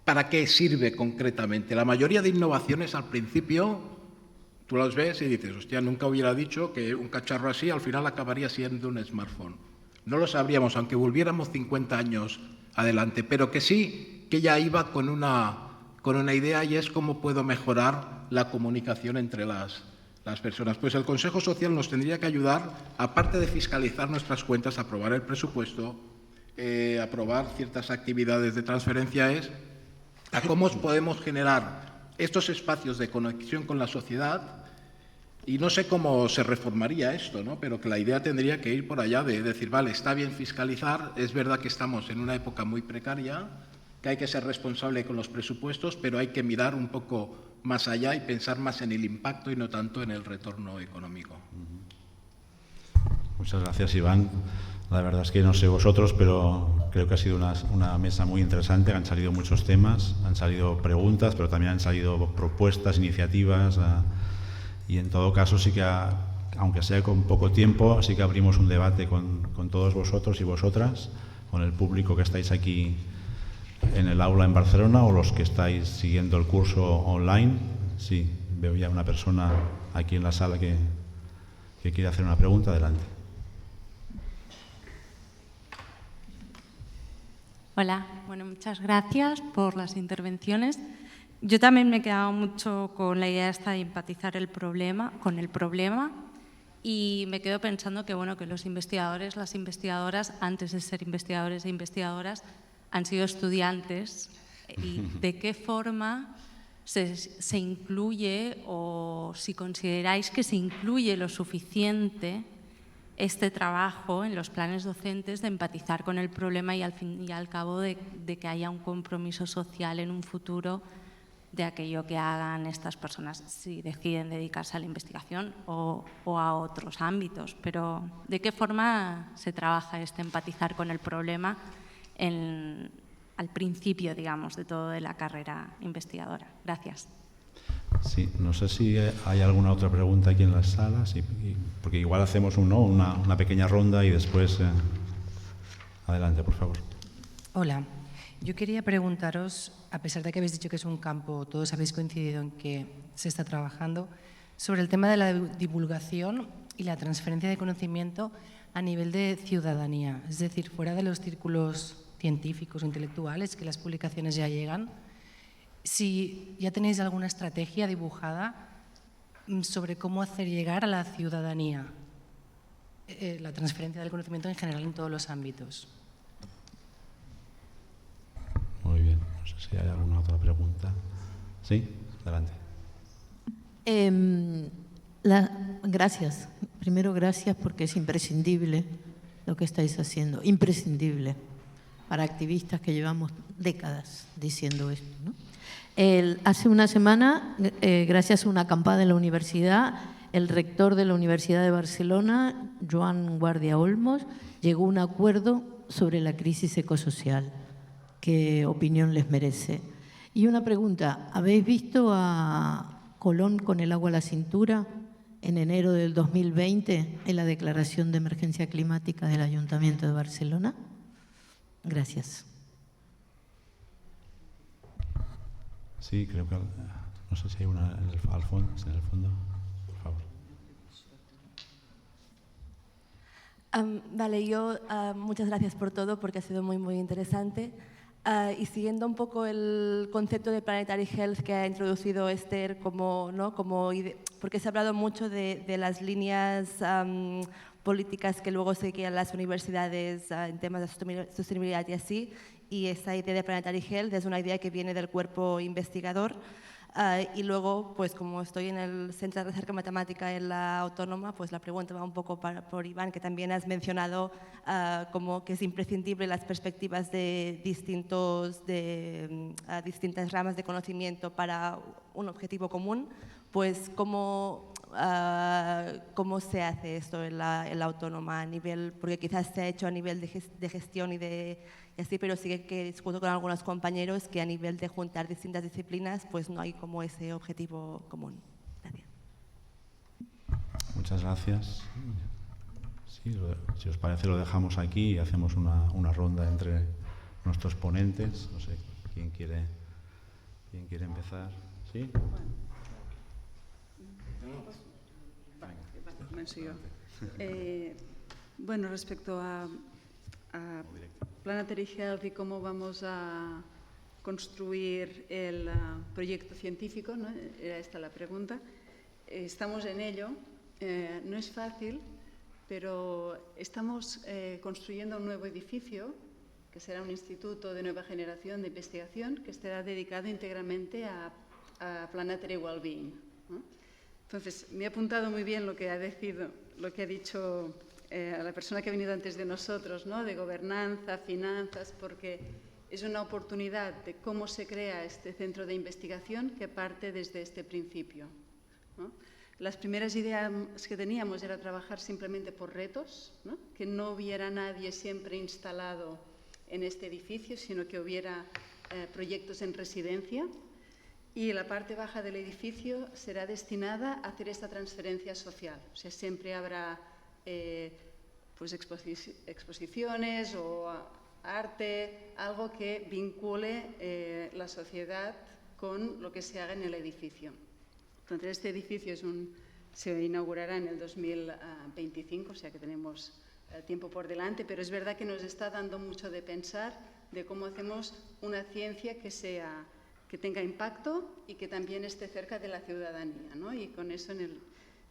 ¿para qué sirve concretamente? La mayoría de innovaciones al principio tú las ves y dices, hostia, nunca hubiera dicho que un cacharro así al final acabaría siendo un smartphone. No lo sabríamos, aunque volviéramos 50 años adelante, pero que sí que ya iba con una idea y es cómo puedo mejorar la comunicación entre las personas. Pues el Consejo Social nos tendría que ayudar, aparte de fiscalizar nuestras cuentas, aprobar el presupuesto, aprobar ciertas actividades de transferencia, a cómo podemos generar estos espacios de conexión con la sociedad. Y no sé cómo se reformaría esto, ¿no? Pero que la idea tendría que ir por allá de decir, vale, está bien fiscalizar, es verdad que estamos en una época muy precaria, que hay que ser responsable con los presupuestos, pero hay que mirar un poco más allá y pensar más en el impacto y no tanto en el retorno económico. Muchas gracias, Iván. La verdad es que no sé vosotros, pero creo que ha sido una mesa muy interesante. Han salido muchos temas, han salido preguntas, pero también han salido propuestas, iniciativas. Y en todo caso, sí que, aunque sea con poco tiempo, sí que abrimos un debate con todos vosotros y vosotras, con el público que estáis aquí en el aula en Barcelona o los que estáis siguiendo el curso online. Sí, veo ya una persona aquí en la sala que quiere hacer una pregunta. Adelante. Hola, bueno, muchas gracias por las intervenciones. Yo también me he quedado mucho con la idea esta de empatizar con el problema, y me quedo pensando que, bueno, que los investigadores, las investigadoras, antes de ser investigadores e investigadoras, han sido estudiantes, y de qué forma se incluye, o si consideráis que se incluye lo suficiente este trabajo en los planes docentes de empatizar con el problema y al fin y al cabo de que haya un compromiso social en un futuro de aquello que hagan estas personas si deciden dedicarse a la investigación o a otros ámbitos. Pero ¿de qué forma se trabaja este empatizar con el problema al principio, digamos, de todo de la carrera investigadora? Gracias. Sí, no sé si hay alguna otra pregunta aquí en la sala, sí, porque igual hacemos una pequeña ronda y después... Adelante, por favor. Hola, yo quería preguntaros, a pesar de que habéis dicho que es un campo, todos habéis coincidido en que se está trabajando, sobre el tema de la divulgación y la transferencia de conocimiento a nivel de ciudadanía, es decir, fuera de los círculos científicos o intelectuales, que las publicaciones ya llegan. Si ya tenéis alguna estrategia dibujada sobre cómo hacer llegar a la ciudadanía la transferencia del conocimiento en general en todos los ámbitos. Muy bien, no sé si hay alguna otra pregunta. Sí, adelante. Gracias. Primero, gracias porque es imprescindible lo que estáis haciendo, imprescindible para activistas que llevamos décadas diciendo esto, ¿no? Hace una semana, gracias a una acampada en la universidad, el rector de la Universidad de Barcelona, Joan Guardia Olmos, llegó a un acuerdo sobre la crisis ecosocial. ¿Qué opinión les merece? Y una pregunta, ¿habéis visto a Colón con el agua a la cintura en enero del 2020 en la declaración de emergencia climática del Ayuntamiento de Barcelona? Gracias. Sí, creo que... No sé si hay una en el fondo, por favor. Vale, muchas gracias por todo porque ha sido muy, muy interesante. Y siguiendo un poco el concepto de Planetary Health que ha introducido Esther, porque se ha hablado mucho de las líneas políticas que luego seguían las universidades en temas de sostenibilidad y así, y esa idea de Planetary Health es una idea que viene del cuerpo investigador. Y luego, pues como estoy en el Centro de Recerca Matemática en la Autónoma, pues la pregunta va un poco por Iván, que también has mencionado como que es imprescindible las perspectivas de distintas ramas de conocimiento para un objetivo común. Pues ¿cómo se hace esto en la Autónoma a nivel, porque quizás se ha hecho a nivel de gestión y así, pero sí que discuto con algunos compañeros que a nivel de juntar distintas disciplinas pues no hay como ese objetivo común. Gracias. Muchas gracias. Sí, si os parece lo dejamos aquí y hacemos una ronda entre nuestros ponentes. No sé, ¿quién quiere empezar? ¿Sí? Bueno, respecto a Planetary Health y cómo vamos a construir el proyecto científico, ¿no? Era esta la pregunta. Estamos en ello. No es fácil, pero estamos construyendo un nuevo edificio que será un instituto de nueva generación de investigación que estará dedicado íntegramente a Planetary Wellbeing, ¿no? Entonces, me he apuntado muy bien lo que ha dicho la persona que ha venido antes de nosotros, ¿no? De gobernanza, finanzas, porque es una oportunidad de cómo se crea este centro de investigación que parte desde este principio, ¿no? Las primeras ideas que teníamos era trabajar simplemente por retos, ¿no? Que no hubiera nadie siempre instalado en este edificio, sino que hubiera proyectos en residencia. Y la parte baja del edificio será destinada a hacer esta transferencia social. O sea, siempre habrá pues exposiciones o arte, algo que vincule la sociedad con lo que se haga en el edificio. Entonces, este edificio se inaugurará en el 2025, o sea que tenemos tiempo por delante, pero es verdad que nos está dando mucho de pensar de cómo hacemos una ciencia que tenga impacto y que también esté cerca de la ciudadanía, ¿no? Y con eso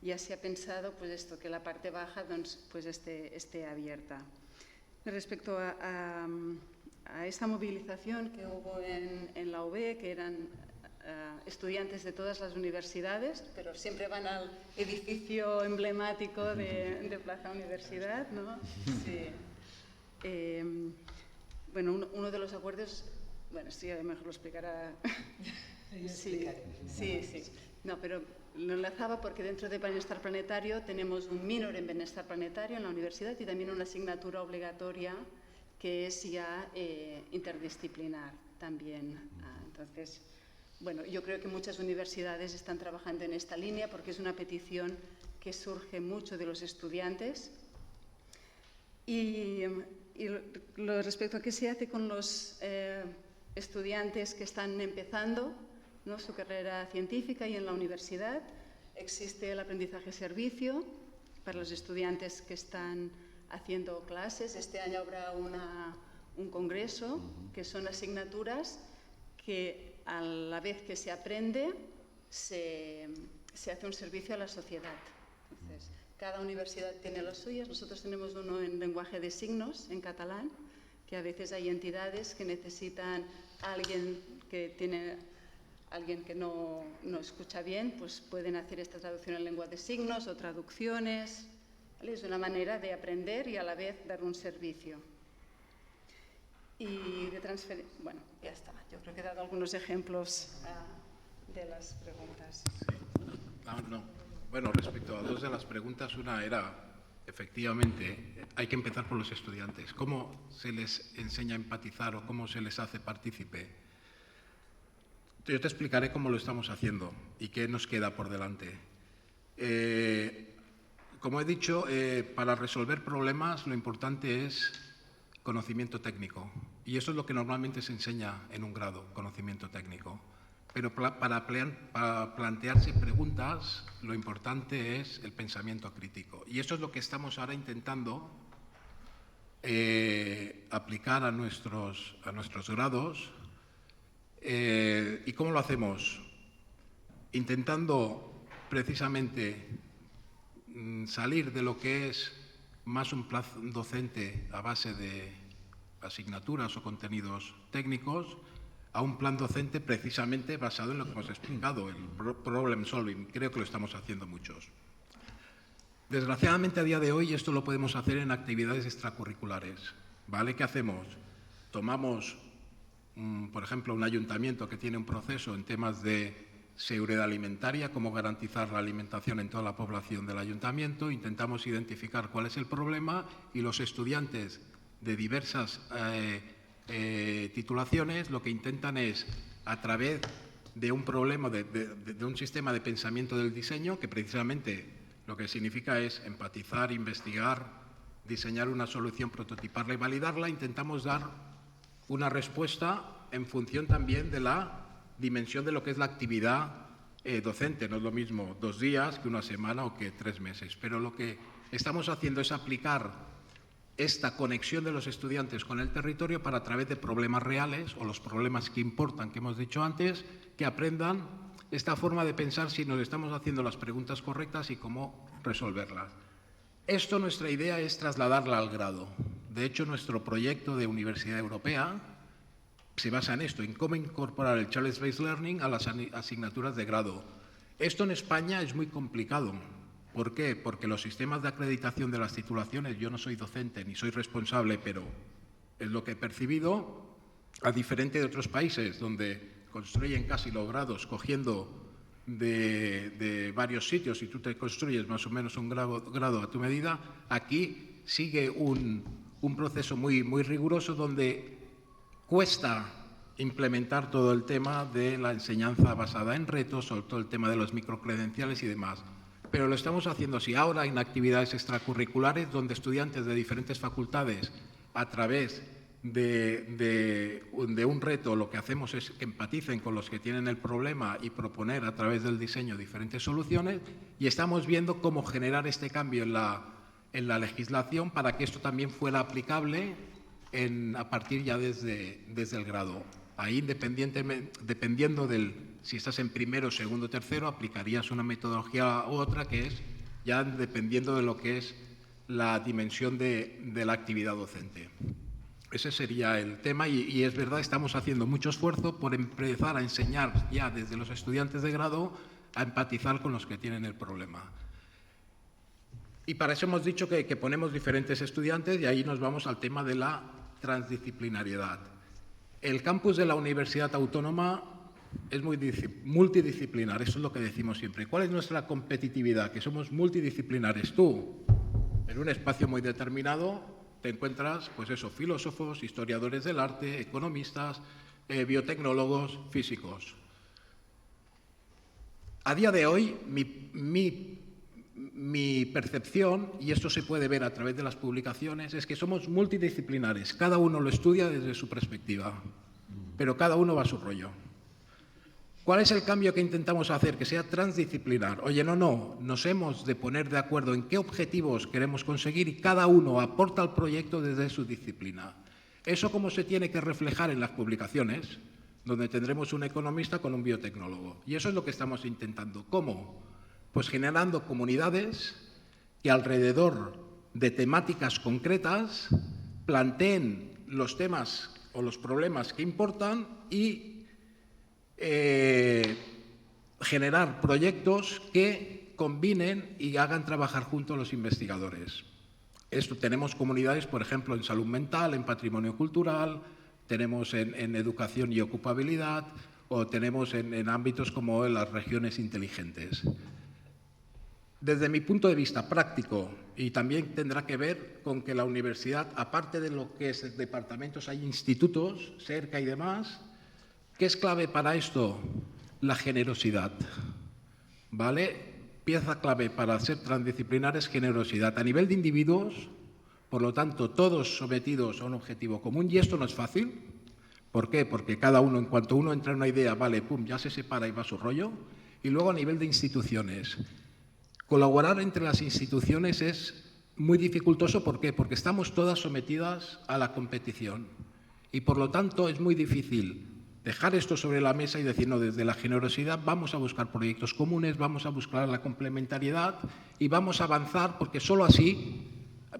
ya se ha pensado pues esto, que la parte baja pues esté abierta. Respecto a esta movilización que hubo en la UB, que eran estudiantes de todas las universidades, pero siempre van al edificio emblemático de Plaza Universidad, ¿no? Sí. Bueno, uno de los acuerdos, bueno, sí, a lo mejor lo explicará. Sí. No, pero lo enlazaba porque dentro de Bienestar Planetario tenemos un minor en Bienestar Planetario en la universidad y también una asignatura obligatoria que es ya interdisciplinar también. Entonces, bueno, yo creo que muchas universidades están trabajando en esta línea porque es una petición que surge mucho de los estudiantes. Y respecto a qué se hace con los estudiantes que están empezando, ¿no?, su carrera científica y en la universidad, existe el aprendizaje servicio para los estudiantes que están haciendo clases. Este año habrá un congreso, que son asignaturas que a la vez que se aprende, se hace un servicio a la sociedad. Entonces, cada universidad tiene las suyas. Nosotros tenemos uno en lenguaje de signos, en catalán, que a veces hay entidades que necesitan a alguien que no escucha bien, pues pueden hacer esta traducción en lengua de signos o traducciones. ¿Vale? Es una manera de aprender y a la vez dar un servicio. Y de transferencia, bueno, ya está. Yo creo que he dado algunos ejemplos de las preguntas. Sí. No. Bueno, respecto a dos de las preguntas, una era, efectivamente, hay que empezar por los estudiantes. ¿Cómo se les enseña a empatizar o cómo se les hace partícipe? Yo te explicaré cómo lo estamos haciendo y qué nos queda por delante. Como he dicho, para resolver problemas lo importante es conocimiento técnico. Y eso es lo que normalmente se enseña en un grado, conocimiento técnico. Pero para plantearse preguntas, lo importante es el pensamiento crítico. Y eso es lo que estamos ahora intentando aplicar a nuestros grados. ¿Y cómo lo hacemos? Intentando precisamente salir de lo que es más un plan docente a base de asignaturas o contenidos técnicos a un plan docente precisamente basado en lo que hemos explicado, el problem solving. Creo que lo estamos haciendo muchos. Desgraciadamente a día de hoy esto lo podemos hacer en actividades extracurriculares, ¿vale? ¿Qué hacemos? Tomamos, por ejemplo, un ayuntamiento que tiene un proceso en temas de seguridad alimentaria, cómo garantizar la alimentación en toda la población del ayuntamiento, intentamos identificar cuál es el problema y los estudiantes de diversas titulaciones lo que intentan es, a través de un problema, de un sistema de pensamiento del diseño, que precisamente lo que significa es empatizar, investigar, diseñar una solución, prototiparla y validarla, intentamos dar una respuesta en función también de la dimensión de lo que es la actividad docente. No es lo mismo 2 días que 1 semana o que 3 meses, pero lo que estamos haciendo es aplicar esta conexión de los estudiantes con el territorio para, a través de problemas reales o los problemas que importan, que hemos dicho antes, que aprendan esta forma de pensar si nos estamos haciendo las preguntas correctas y cómo resolverlas. Esto, nuestra idea es trasladarla al grado. De hecho, nuestro proyecto de Universidad Europea se basa en esto, en cómo incorporar el Challenge-Based Learning a las asignaturas de grado. Esto en España es muy complicado. ¿Por qué? Porque los sistemas de acreditación de las titulaciones, yo no soy docente ni soy responsable, pero es lo que he percibido, a diferencia de otros países donde construyen casi los grados cogiendo de varios sitios y tú te construyes más o menos un grado a tu medida, aquí sigue un proceso muy riguroso donde cuesta implementar todo el tema de la enseñanza basada en retos, sobre todo el tema de los microcredenciales y demás. Pero lo estamos haciendo así ahora en actividades extracurriculares donde estudiantes de diferentes facultades, a través de un reto, lo que hacemos es que empaticen con los que tienen el problema y proponer a través del diseño diferentes soluciones, y estamos viendo cómo generar este cambio en la legislación para que esto también fuera aplicable a partir ya desde el grado. Ahí, dependiendo si estás en primero, segundo, tercero, aplicarías una metodología u otra, que es ya dependiendo de lo que es la dimensión de la actividad docente. Ese sería el tema, y es verdad, estamos haciendo mucho esfuerzo por empezar a enseñar ya desde los estudiantes de grado a empatizar con los que tienen el problema. Y para eso hemos dicho que ponemos diferentes estudiantes, y ahí nos vamos al tema de la transdisciplinariedad. El campus de la Universidad Autónoma es muy multidisciplinar, eso es lo que decimos siempre. ¿Cuál es nuestra competitividad? Que somos multidisciplinares. Tú, en un espacio muy determinado, te encuentras, pues eso, filósofos, historiadores del arte, economistas, biotecnólogos, físicos. A día de hoy, mi percepción, y esto se puede ver a través de las publicaciones, es que somos multidisciplinares. Cada uno lo estudia desde su perspectiva, pero cada uno va a su rollo. ¿Cuál es el cambio que intentamos hacer? Que sea transdisciplinar. Oye, no, nos hemos de poner de acuerdo en qué objetivos queremos conseguir y cada uno aporta al proyecto desde su disciplina. ¿Eso cómo se tiene que reflejar en las publicaciones? Donde tendremos un economista con un biotecnólogo. Y eso es lo que estamos intentando. ¿Cómo? Pues generando comunidades que alrededor de temáticas concretas planteen los temas o los problemas que importan y generar proyectos que combinen y hagan trabajar juntos a los investigadores. Tenemos comunidades, por ejemplo, en salud mental, en patrimonio cultural, tenemos en educación y ocupabilidad, o tenemos en ámbitos como en las regiones inteligentes. Desde mi punto de vista práctico, y también tendrá que ver con que la universidad, aparte de lo que es departamentos, hay institutos cerca y demás. ¿Qué es clave para esto? La generosidad, ¿vale? Pieza clave para ser transdisciplinar es generosidad. A nivel de individuos, por lo tanto, todos sometidos a un objetivo común, y esto no es fácil. ¿Por qué? Porque cada uno, en cuanto uno entra en una idea, vale, pum, ya se separa y va a su rollo. Y luego a nivel de instituciones. Colaborar entre las instituciones es muy dificultoso. ¿Por qué? Porque estamos todas sometidas a la competición. Y por lo tanto es muy difícil dejar esto sobre la mesa y decir, no, desde la generosidad vamos a buscar proyectos comunes, vamos a buscar la complementariedad y vamos a avanzar, porque solo así,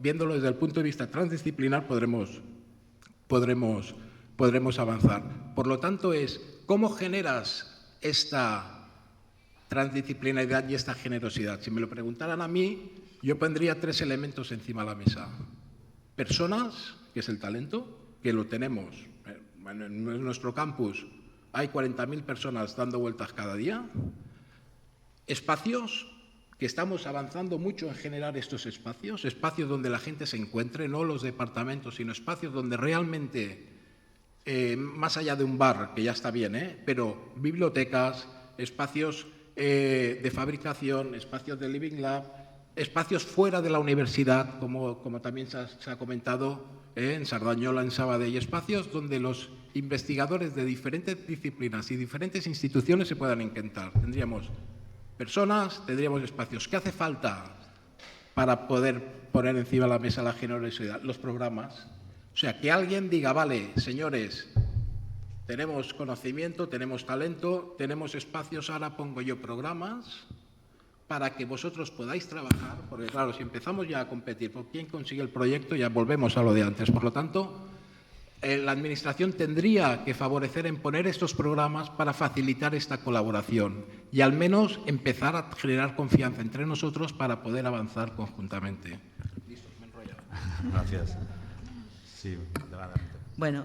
viéndolo desde el punto de vista transdisciplinar, podremos avanzar. Por lo tanto, ¿cómo generas esta transdisciplinaridad y esta generosidad? Si me lo preguntaran a mí, yo pondría 3 elementos encima de la mesa. Personas, que es el talento, que lo tenemos. En nuestro campus hay 40.000 personas dando vueltas cada día. Espacios, que estamos avanzando mucho en generar estos espacios donde la gente se encuentre, no los departamentos, sino espacios donde realmente, más allá de un bar, que ya está bien, pero bibliotecas, espacios de fabricación, espacios de Living Lab, espacios fuera de la universidad, como también se ha comentado, en Sardañola, en Sabadell, espacios donde los investigadores de diferentes disciplinas y diferentes instituciones se puedan encontrar. Tendríamos personas, tendríamos espacios. ¿Qué hace falta para poder poner encima de la mesa la generosidad? Los programas. O sea, que alguien diga, vale, señores, tenemos conocimiento, tenemos talento, tenemos espacios, ahora pongo yo programas para que vosotros podáis trabajar, porque claro, si empezamos ya a competir por quién consigue el proyecto, ya volvemos a lo de antes. Por lo tanto, la Administración tendría que favorecer en poner estos programas para facilitar esta colaboración y al menos empezar a generar confianza entre nosotros para poder avanzar conjuntamente. Listo, me he enrollado. Gracias. Sí, adelante. Bueno,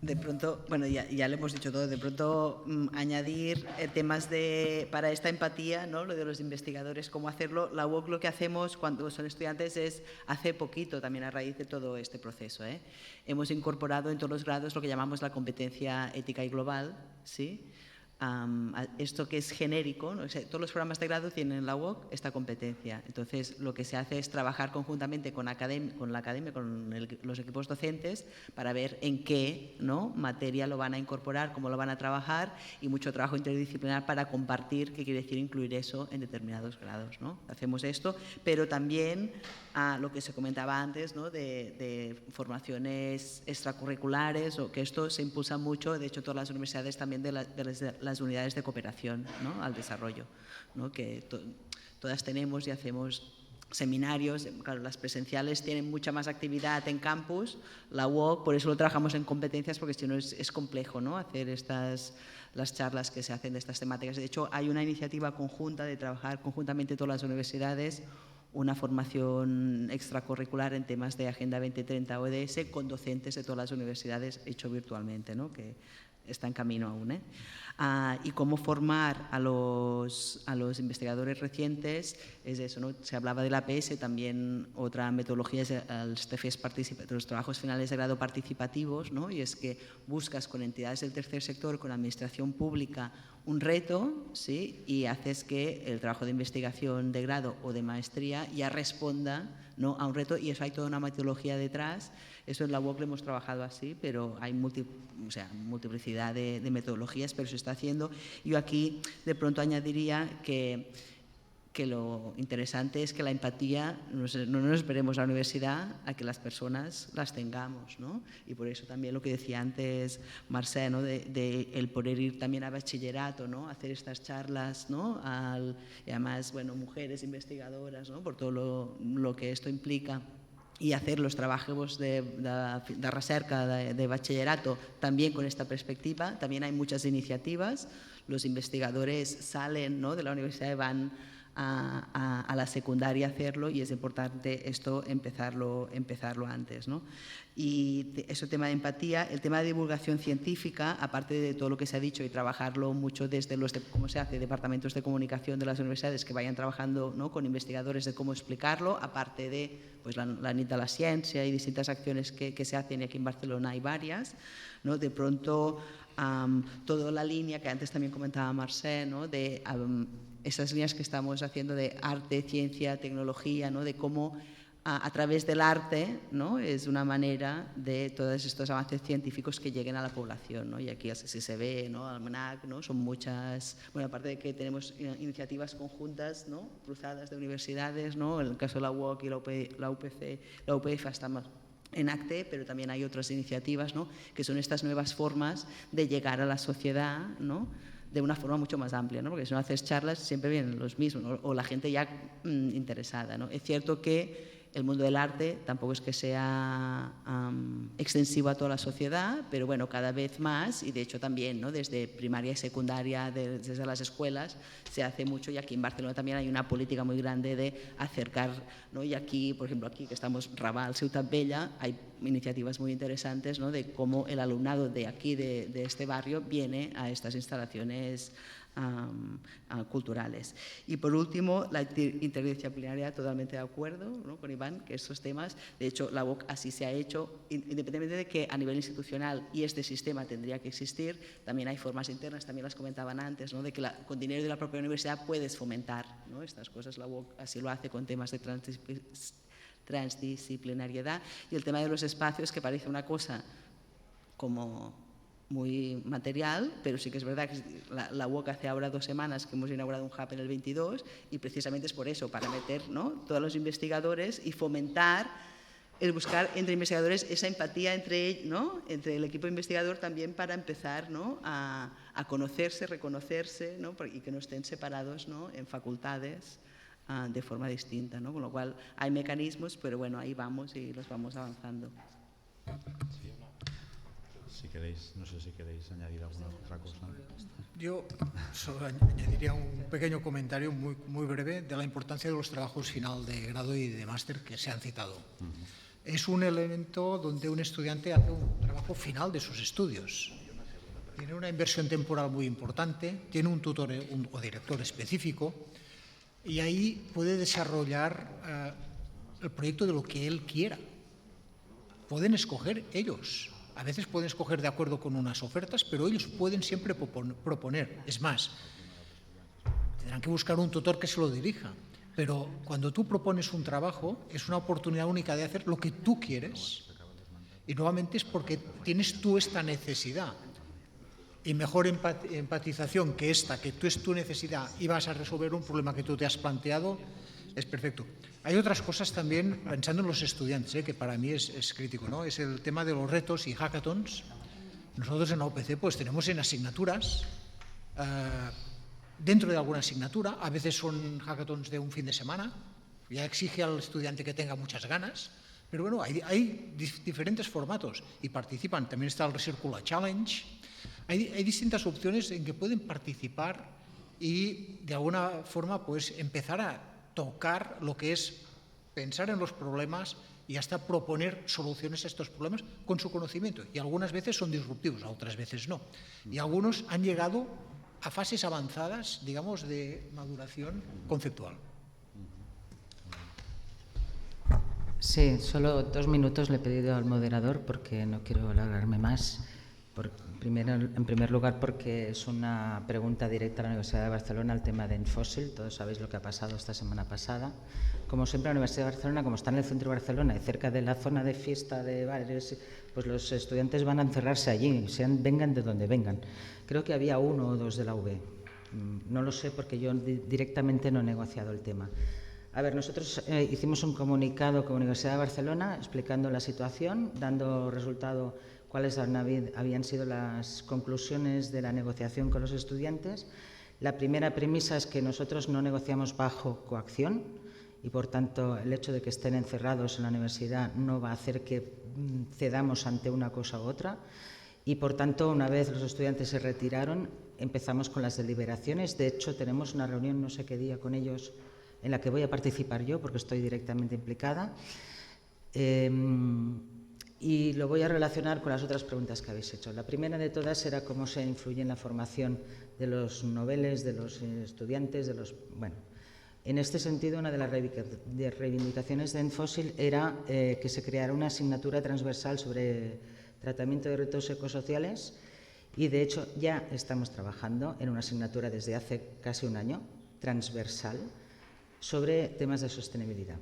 de pronto, ya lo hemos dicho todo, de pronto añadir temas para esta empatía, ¿no? Lo de los investigadores, cómo hacerlo. La UOC lo que hacemos cuando son estudiantes es, hace poquito, también a raíz de todo este proceso, hemos incorporado en todos los grados lo que llamamos la competencia ética y global, ¿sí? esto que es genérico, ¿no? O sea, todos los programas de grado tienen en la UOC esta competencia. Entonces, lo que se hace es trabajar conjuntamente con la academia, con los equipos docentes, para ver en qué, ¿no?, materia lo van a incorporar, cómo lo van a trabajar, y mucho trabajo interdisciplinar para compartir, qué quiere decir incluir eso en determinados grados, ¿no? Hacemos esto, pero también lo que se comentaba antes, ¿no?, de formaciones extracurriculares, o que esto se impulsa mucho, de hecho, todas las universidades también de las unidades de cooperación, ¿no?, al desarrollo, ¿no?, que todas tenemos y hacemos seminarios. Claro, las presenciales tienen mucha más actividad en campus, la UOC, por eso lo trabajamos en competencias, porque si no es complejo, ¿no?, hacer las charlas que se hacen de estas temáticas. De hecho, hay una iniciativa conjunta de trabajar conjuntamente todas las universidades una formación extracurricular en temas de Agenda 2030 ODS con docentes de todas las universidades, hecho virtualmente, ¿no?, que está en camino aún. Y cómo formar a los investigadores recientes es eso, ¿no? Se hablaba del APS, también otra metodología es los TFs los trabajos finales de grado participativos, ¿no? Y es que buscas con entidades del tercer sector, con la administración pública, un reto, ¿sí?, y haces que el trabajo de investigación de grado o de maestría ya responda, ¿no?, a un reto, y eso hay toda una metodología detrás. Eso en la UOC lo hemos trabajado así, pero hay multiplicidad de metodologías, pero se está haciendo. Yo aquí de pronto añadiría que lo interesante es que la empatía, no nos esperemos a la universidad a que las personas las tengamos, ¿no? Y por eso también lo que decía antes Marcé, ¿no?, de el poder ir también a bachillerato, ¿no?, hacer estas charlas, ¿no?, y además, bueno, mujeres investigadoras, ¿no?, por todo lo que esto implica, y hacer los trabajos de recerca de bachillerato también con esta perspectiva. También hay muchas iniciativas, los investigadores salen, ¿no?, de la universidad y van a la secundaria a hacerlo, y es importante esto empezarlo antes, ¿no? Y ese tema de empatía, el tema de divulgación científica, aparte de todo lo que se ha dicho, y trabajarlo mucho desde cómo se hace, departamentos de comunicación de las universidades que vayan trabajando, ¿no?, con investigadores de cómo explicarlo, aparte de pues, la nit de la ciencia y distintas acciones que se hacen, y aquí en Barcelona hay varias, ¿no? De pronto, toda la línea que antes también comentaba Marcé, ¿no?, de esas líneas que estamos haciendo de arte, ciencia, tecnología, ¿no?, de cómo a través del arte, ¿no?, es una manera de todos estos avances científicos que lleguen a la población, ¿no? Y aquí así se ve, ¿no?, Almanac, ¿no?, son muchas, bueno, aparte de que tenemos iniciativas conjuntas, ¿no?, cruzadas de universidades, ¿no?, en el caso de la UOC y la UPF estamos en ACTE, pero también hay otras iniciativas, ¿no?, que son estas nuevas formas de llegar a la sociedad, ¿no?, de una forma mucho más amplia, ¿no?, porque si no haces charlas siempre vienen los mismos, ¿no?, o la gente ya interesada, ¿no? Es cierto que el mundo del arte tampoco es que sea extensivo a toda la sociedad, pero bueno, cada vez más, y de hecho también, ¿no?, desde primaria y secundaria, desde las escuelas, se hace mucho, y aquí en Barcelona también hay una política muy grande de acercar, ¿no? Y aquí, por ejemplo, aquí que estamos Raval, Ciutat Vella, hay iniciativas muy interesantes, ¿no?, de cómo el alumnado de aquí, de este barrio, viene a estas instalaciones culturales. Y por último, la interdisciplinariedad, totalmente de acuerdo, ¿no?, con Iván, que estos temas, de hecho la UOC así se ha hecho, independientemente de que a nivel institucional y este sistema tendría que existir, también hay formas internas, también las comentaban antes, ¿no?, de que con dinero de la propia universidad puedes fomentar, ¿no?, estas cosas. La UOC así lo hace con temas de transdisciplinariedad, y el tema de los espacios, que parece una cosa como muy material, pero sí que es verdad que la UOC hace ahora 2 semanas que hemos inaugurado un hub en el 22, y precisamente es por eso, para meter, ¿no?, todos los investigadores y fomentar el buscar entre investigadores esa empatía entre, ¿no?, entre el equipo investigador, también para empezar, ¿no?, a conocerse, reconocerse, ¿no?, y que no estén separados, ¿no?, en facultades de forma distinta, ¿no?, con lo cual hay mecanismos, pero bueno, ahí vamos y los vamos avanzando. Si queréis, no sé si queréis añadir alguna otra cosa. Yo solo añadiría un pequeño comentario muy breve de la importancia de los trabajos final de grado y de máster que se han citado. Es un elemento donde un estudiante hace un trabajo final de sus estudios. Tiene una inversión temporal muy importante, tiene un tutor o director específico, y ahí puede desarrollar el proyecto de lo que él quiera. Pueden escoger ellos A veces pueden escoger de acuerdo con unas ofertas, pero ellos pueden siempre proponer. Es más, tendrán que buscar un tutor que se lo dirija. Pero cuando tú propones un trabajo, es una oportunidad única de hacer lo que tú quieres. Y nuevamente es porque tienes tú esta necesidad. Y mejor empatización que esta, que tú es tu necesidad y vas a resolver un problema que tú te has planteado, es perfecto. Hay otras cosas también, pensando en los estudiantes, que para mí es crítico, ¿no? Es el tema de los retos y hackathons. Nosotros en la UPC pues tenemos en asignaturas, dentro de alguna asignatura, a veces son hackathons de un fin de semana, ya exige al estudiante que tenga muchas ganas, pero bueno, hay diferentes formatos y participan. También está el Recircular Challenge. Hay distintas opciones en que pueden participar y de alguna forma pues empezar a tocar lo que es pensar en los problemas y hasta proponer soluciones a estos problemas con su conocimiento. Y algunas veces son disruptivos, otras veces no. Y algunos han llegado a fases avanzadas, digamos, de maduración conceptual. Sí, solo 2 minutos le he pedido al moderador porque no quiero alargarme más. En primer lugar, porque es una pregunta directa a la Universidad de Barcelona al tema de Enfósil. Todos sabéis lo que ha pasado esta semana pasada. Como siempre, la Universidad de Barcelona, como está en el centro de Barcelona y cerca de la zona de fiesta de bares, pues los estudiantes van a encerrarse allí, vengan de donde vengan. Creo que había 1 o 2 de la UB. No lo sé porque yo directamente no he negociado el tema. A ver, nosotros hicimos un comunicado con la Universidad de Barcelona explicando la situación, dando resultado cuáles habían sido las conclusiones de la negociación con los estudiantes. La primera premisa es que nosotros no negociamos bajo coacción y, por tanto, el hecho de que estén encerrados en la universidad no va a hacer que cedamos ante una cosa u otra. Y, por tanto, una vez los estudiantes se retiraron, empezamos con las deliberaciones. De hecho, tenemos una reunión, no sé qué día, con ellos, en la que voy a participar yo, porque estoy directamente implicada. Y lo voy a relacionar con las otras preguntas que habéis hecho. La primera de todas era cómo se influye en la formación de los noveles, de los estudiantes, Bueno, en este sentido, una de las reivindicaciones de Enfósil era que se creara una asignatura transversal sobre tratamiento de retos ecosociales y, de hecho, ya estamos trabajando en una asignatura desde hace casi un año, transversal, sobre temas de sostenibilidad.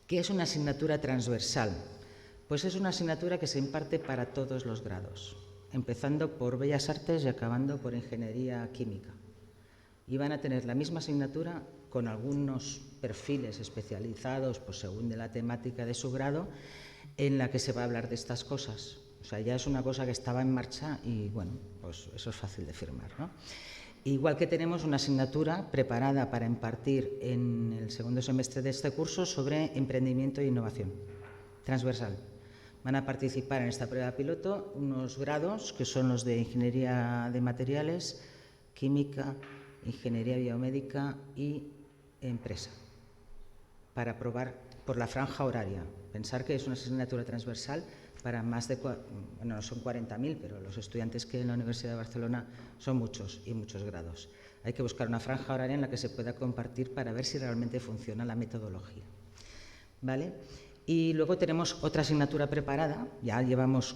¿Qué es una asignatura transversal? Pues es una asignatura que se imparte para todos los grados, empezando por Bellas Artes y acabando por Ingeniería Química. Y van a tener la misma asignatura con algunos perfiles especializados, pues según de la temática de su grado, en la que se va a hablar de estas cosas. O sea, ya es una cosa que estaba en marcha y, bueno, pues eso es fácil de firmar, ¿no? Igual que tenemos una asignatura preparada para impartir en el segundo semestre de este curso sobre emprendimiento e innovación, transversal. Van a participar en esta prueba piloto unos grados que son los de Ingeniería de Materiales, Química, Ingeniería Biomédica y Empresa, para probar por la franja horaria. Pensar que es una asignatura transversal para más de, bueno, no son 40.000, pero los estudiantes que en la Universidad de Barcelona son muchos y muchos grados. Hay que buscar una franja horaria en la que se pueda compartir para ver si realmente funciona la metodología. ¿Vale? Y luego tenemos otra asignatura preparada, ya llevamos,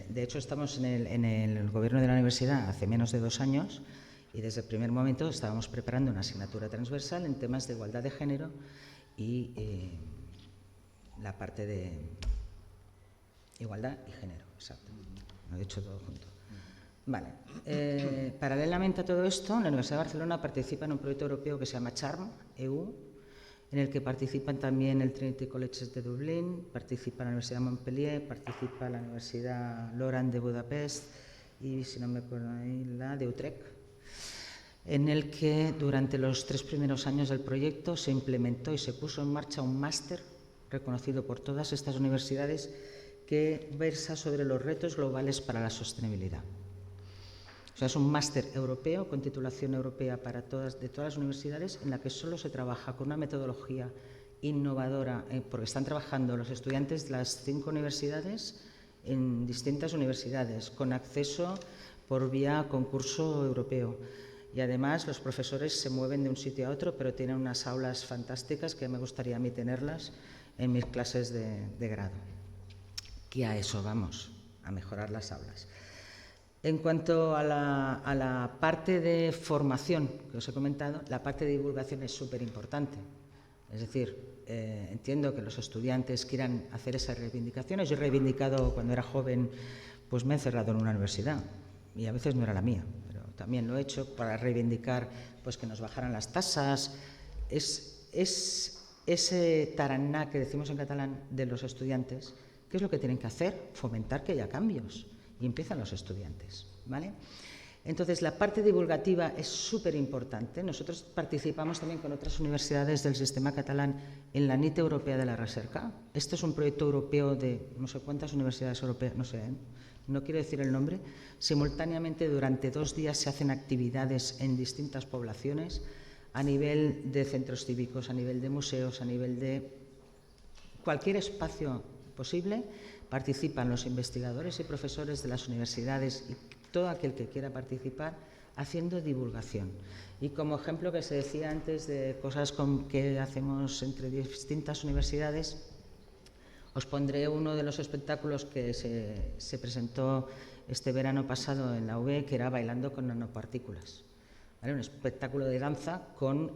de hecho estamos en el gobierno de la universidad hace menos de 2 años y desde el primer momento estábamos preparando una asignatura transversal en temas de igualdad de género y la parte de igualdad y género, exacto, lo he dicho todo junto. Vale. Paralelamente a todo esto, la Universidad de Barcelona participa en un proyecto europeo que se llama CHARM, EU, en el que participan también el Trinity College de Dublín, participa la Universidad de Montpellier, participa la Universidad Loran de Budapest y, si no me acuerdo, la de Utrecht, en el que durante los 3 primeros años del proyecto se implementó y se puso en marcha un máster reconocido por todas estas universidades que versa sobre los retos globales para la sostenibilidad. O sea, es un máster europeo con titulación europea de todas las universidades en la que solo se trabaja con una metodología innovadora, porque están trabajando los estudiantes de las 5 universidades en distintas universidades, con acceso por vía concurso europeo. Y además los profesores se mueven de un sitio a otro, pero tienen unas aulas fantásticas que me gustaría a mí tenerlas en mis clases de grado. Que a eso vamos, a mejorar las aulas. En cuanto a la parte de formación que os he comentado, la parte de divulgación es súper importante. Es decir, entiendo que los estudiantes quieran hacer esas reivindicaciones. Yo he reivindicado cuando era joven, pues me he encerrado en una universidad y a veces no era la mía, pero también lo he hecho para reivindicar pues, que nos bajaran las tasas. Es ese taraná que decimos en catalán de los estudiantes, ¿qué es lo que tienen que hacer? Fomentar que haya cambios. Y empiezan los estudiantes, ¿vale? Entonces, la parte divulgativa es súper importante. Nosotros participamos también con otras universidades del sistema catalán en la NIT Europea de la Recerca. Este es un proyecto europeo de no sé cuántas universidades europeas, no sé, no quiero decir el nombre. Simultáneamente, durante 2 días se hacen actividades en distintas poblaciones a nivel de centros cívicos, a nivel de museos, a nivel de cualquier espacio posible. Participan los investigadores y profesores de las universidades y todo aquel que quiera participar haciendo divulgación. Y como ejemplo que se decía antes de cosas que hacemos entre distintas universidades, os pondré uno de los espectáculos que se presentó este verano pasado en la UB, que era Bailando con nanopartículas. ¿Vale? Un espectáculo de danza con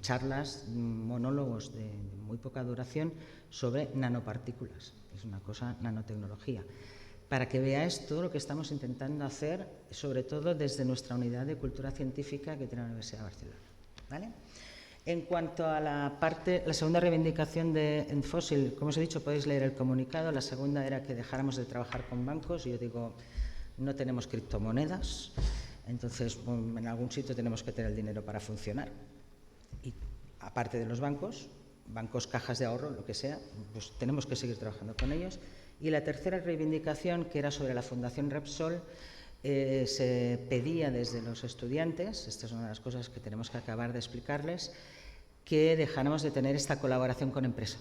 charlas, monólogos de muy poca duración sobre nanopartículas. Es una cosa, nanotecnología. Para que veáis todo lo que estamos intentando hacer, sobre todo desde nuestra unidad de cultura científica que tiene la Universidad de Barcelona. ¿Vale? En cuanto a la segunda reivindicación de Fossil, como os he dicho, podéis leer el comunicado. La segunda era que dejáramos de trabajar con bancos. Yo digo, no tenemos criptomonedas. Entonces, en algún sitio tenemos que tener el dinero para funcionar. Y aparte de los bancos, cajas de ahorro, lo que sea, pues tenemos que seguir trabajando con ellos. Y la tercera reivindicación, que era sobre la Fundación Repsol, se pedía desde los estudiantes, esta es una de las cosas que tenemos que acabar de explicarles, que dejáramos de tener esta colaboración con empresa.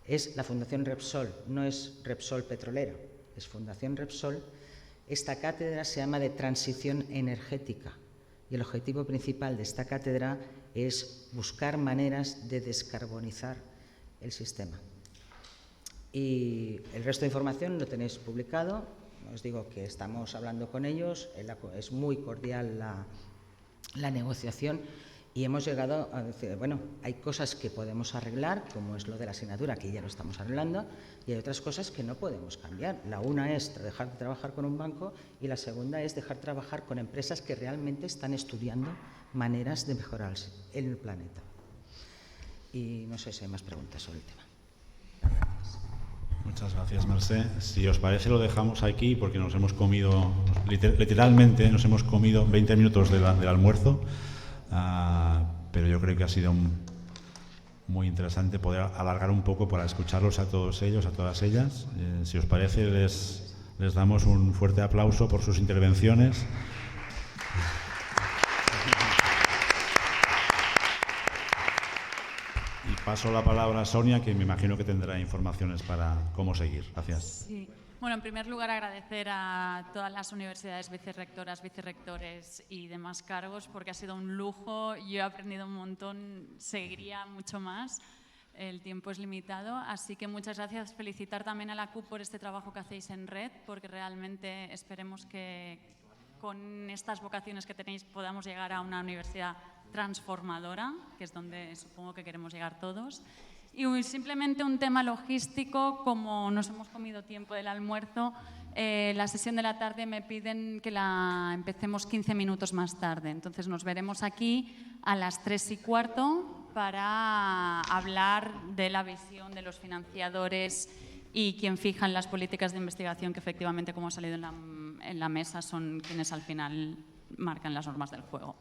Es la Fundación Repsol, no es Repsol Petrolera, es Fundación Repsol. Esta cátedra se llama de transición energética y el objetivo principal de esta cátedra es buscar maneras de descarbonizar el sistema. Y el resto de información lo tenéis publicado. Os digo que estamos hablando con ellos, es muy cordial la negociación y hemos llegado a decir, bueno, hay cosas que podemos arreglar, como es lo de la asignatura, que ya lo estamos arreglando, y hay otras cosas que no podemos cambiar. La una es dejar de trabajar con un banco y la segunda es dejar de trabajar con empresas que realmente están estudiando maneras de mejorar el planeta. Y no sé si hay más preguntas sobre el tema. Muchas gracias, Mercè. Si os parece, lo dejamos aquí porque nos hemos comido, literalmente nos hemos comido 20 minutos del almuerzo, pero yo creo que ha sido muy interesante poder alargar un poco para escucharlos a todos ellos, a todas ellas. Si os parece, les damos un fuerte aplauso por sus intervenciones. Paso la palabra a Sonia, que me imagino que tendrá informaciones para cómo seguir. Gracias. Sí. Bueno, en primer lugar, agradecer a todas las universidades, vicerrectoras, vicerrectores y demás cargos, porque ha sido un lujo. Yo he aprendido un montón, seguiría mucho más. El tiempo es limitado, así que muchas gracias. Felicitar también a la CUP por este trabajo que hacéis en red, porque realmente esperemos que con estas vocaciones que tenéis podamos llegar a una universidad transformadora, que es donde supongo que queremos llegar todos. Y simplemente un tema logístico, como nos hemos comido tiempo del almuerzo, la sesión de la tarde me piden que la empecemos 15 minutos más tarde. Entonces nos veremos aquí a las 3:15 para hablar de la visión de los financiadores y quien fijan las políticas de investigación, que efectivamente, como ha salido en la mesa, son quienes al final marcan las normas del juego.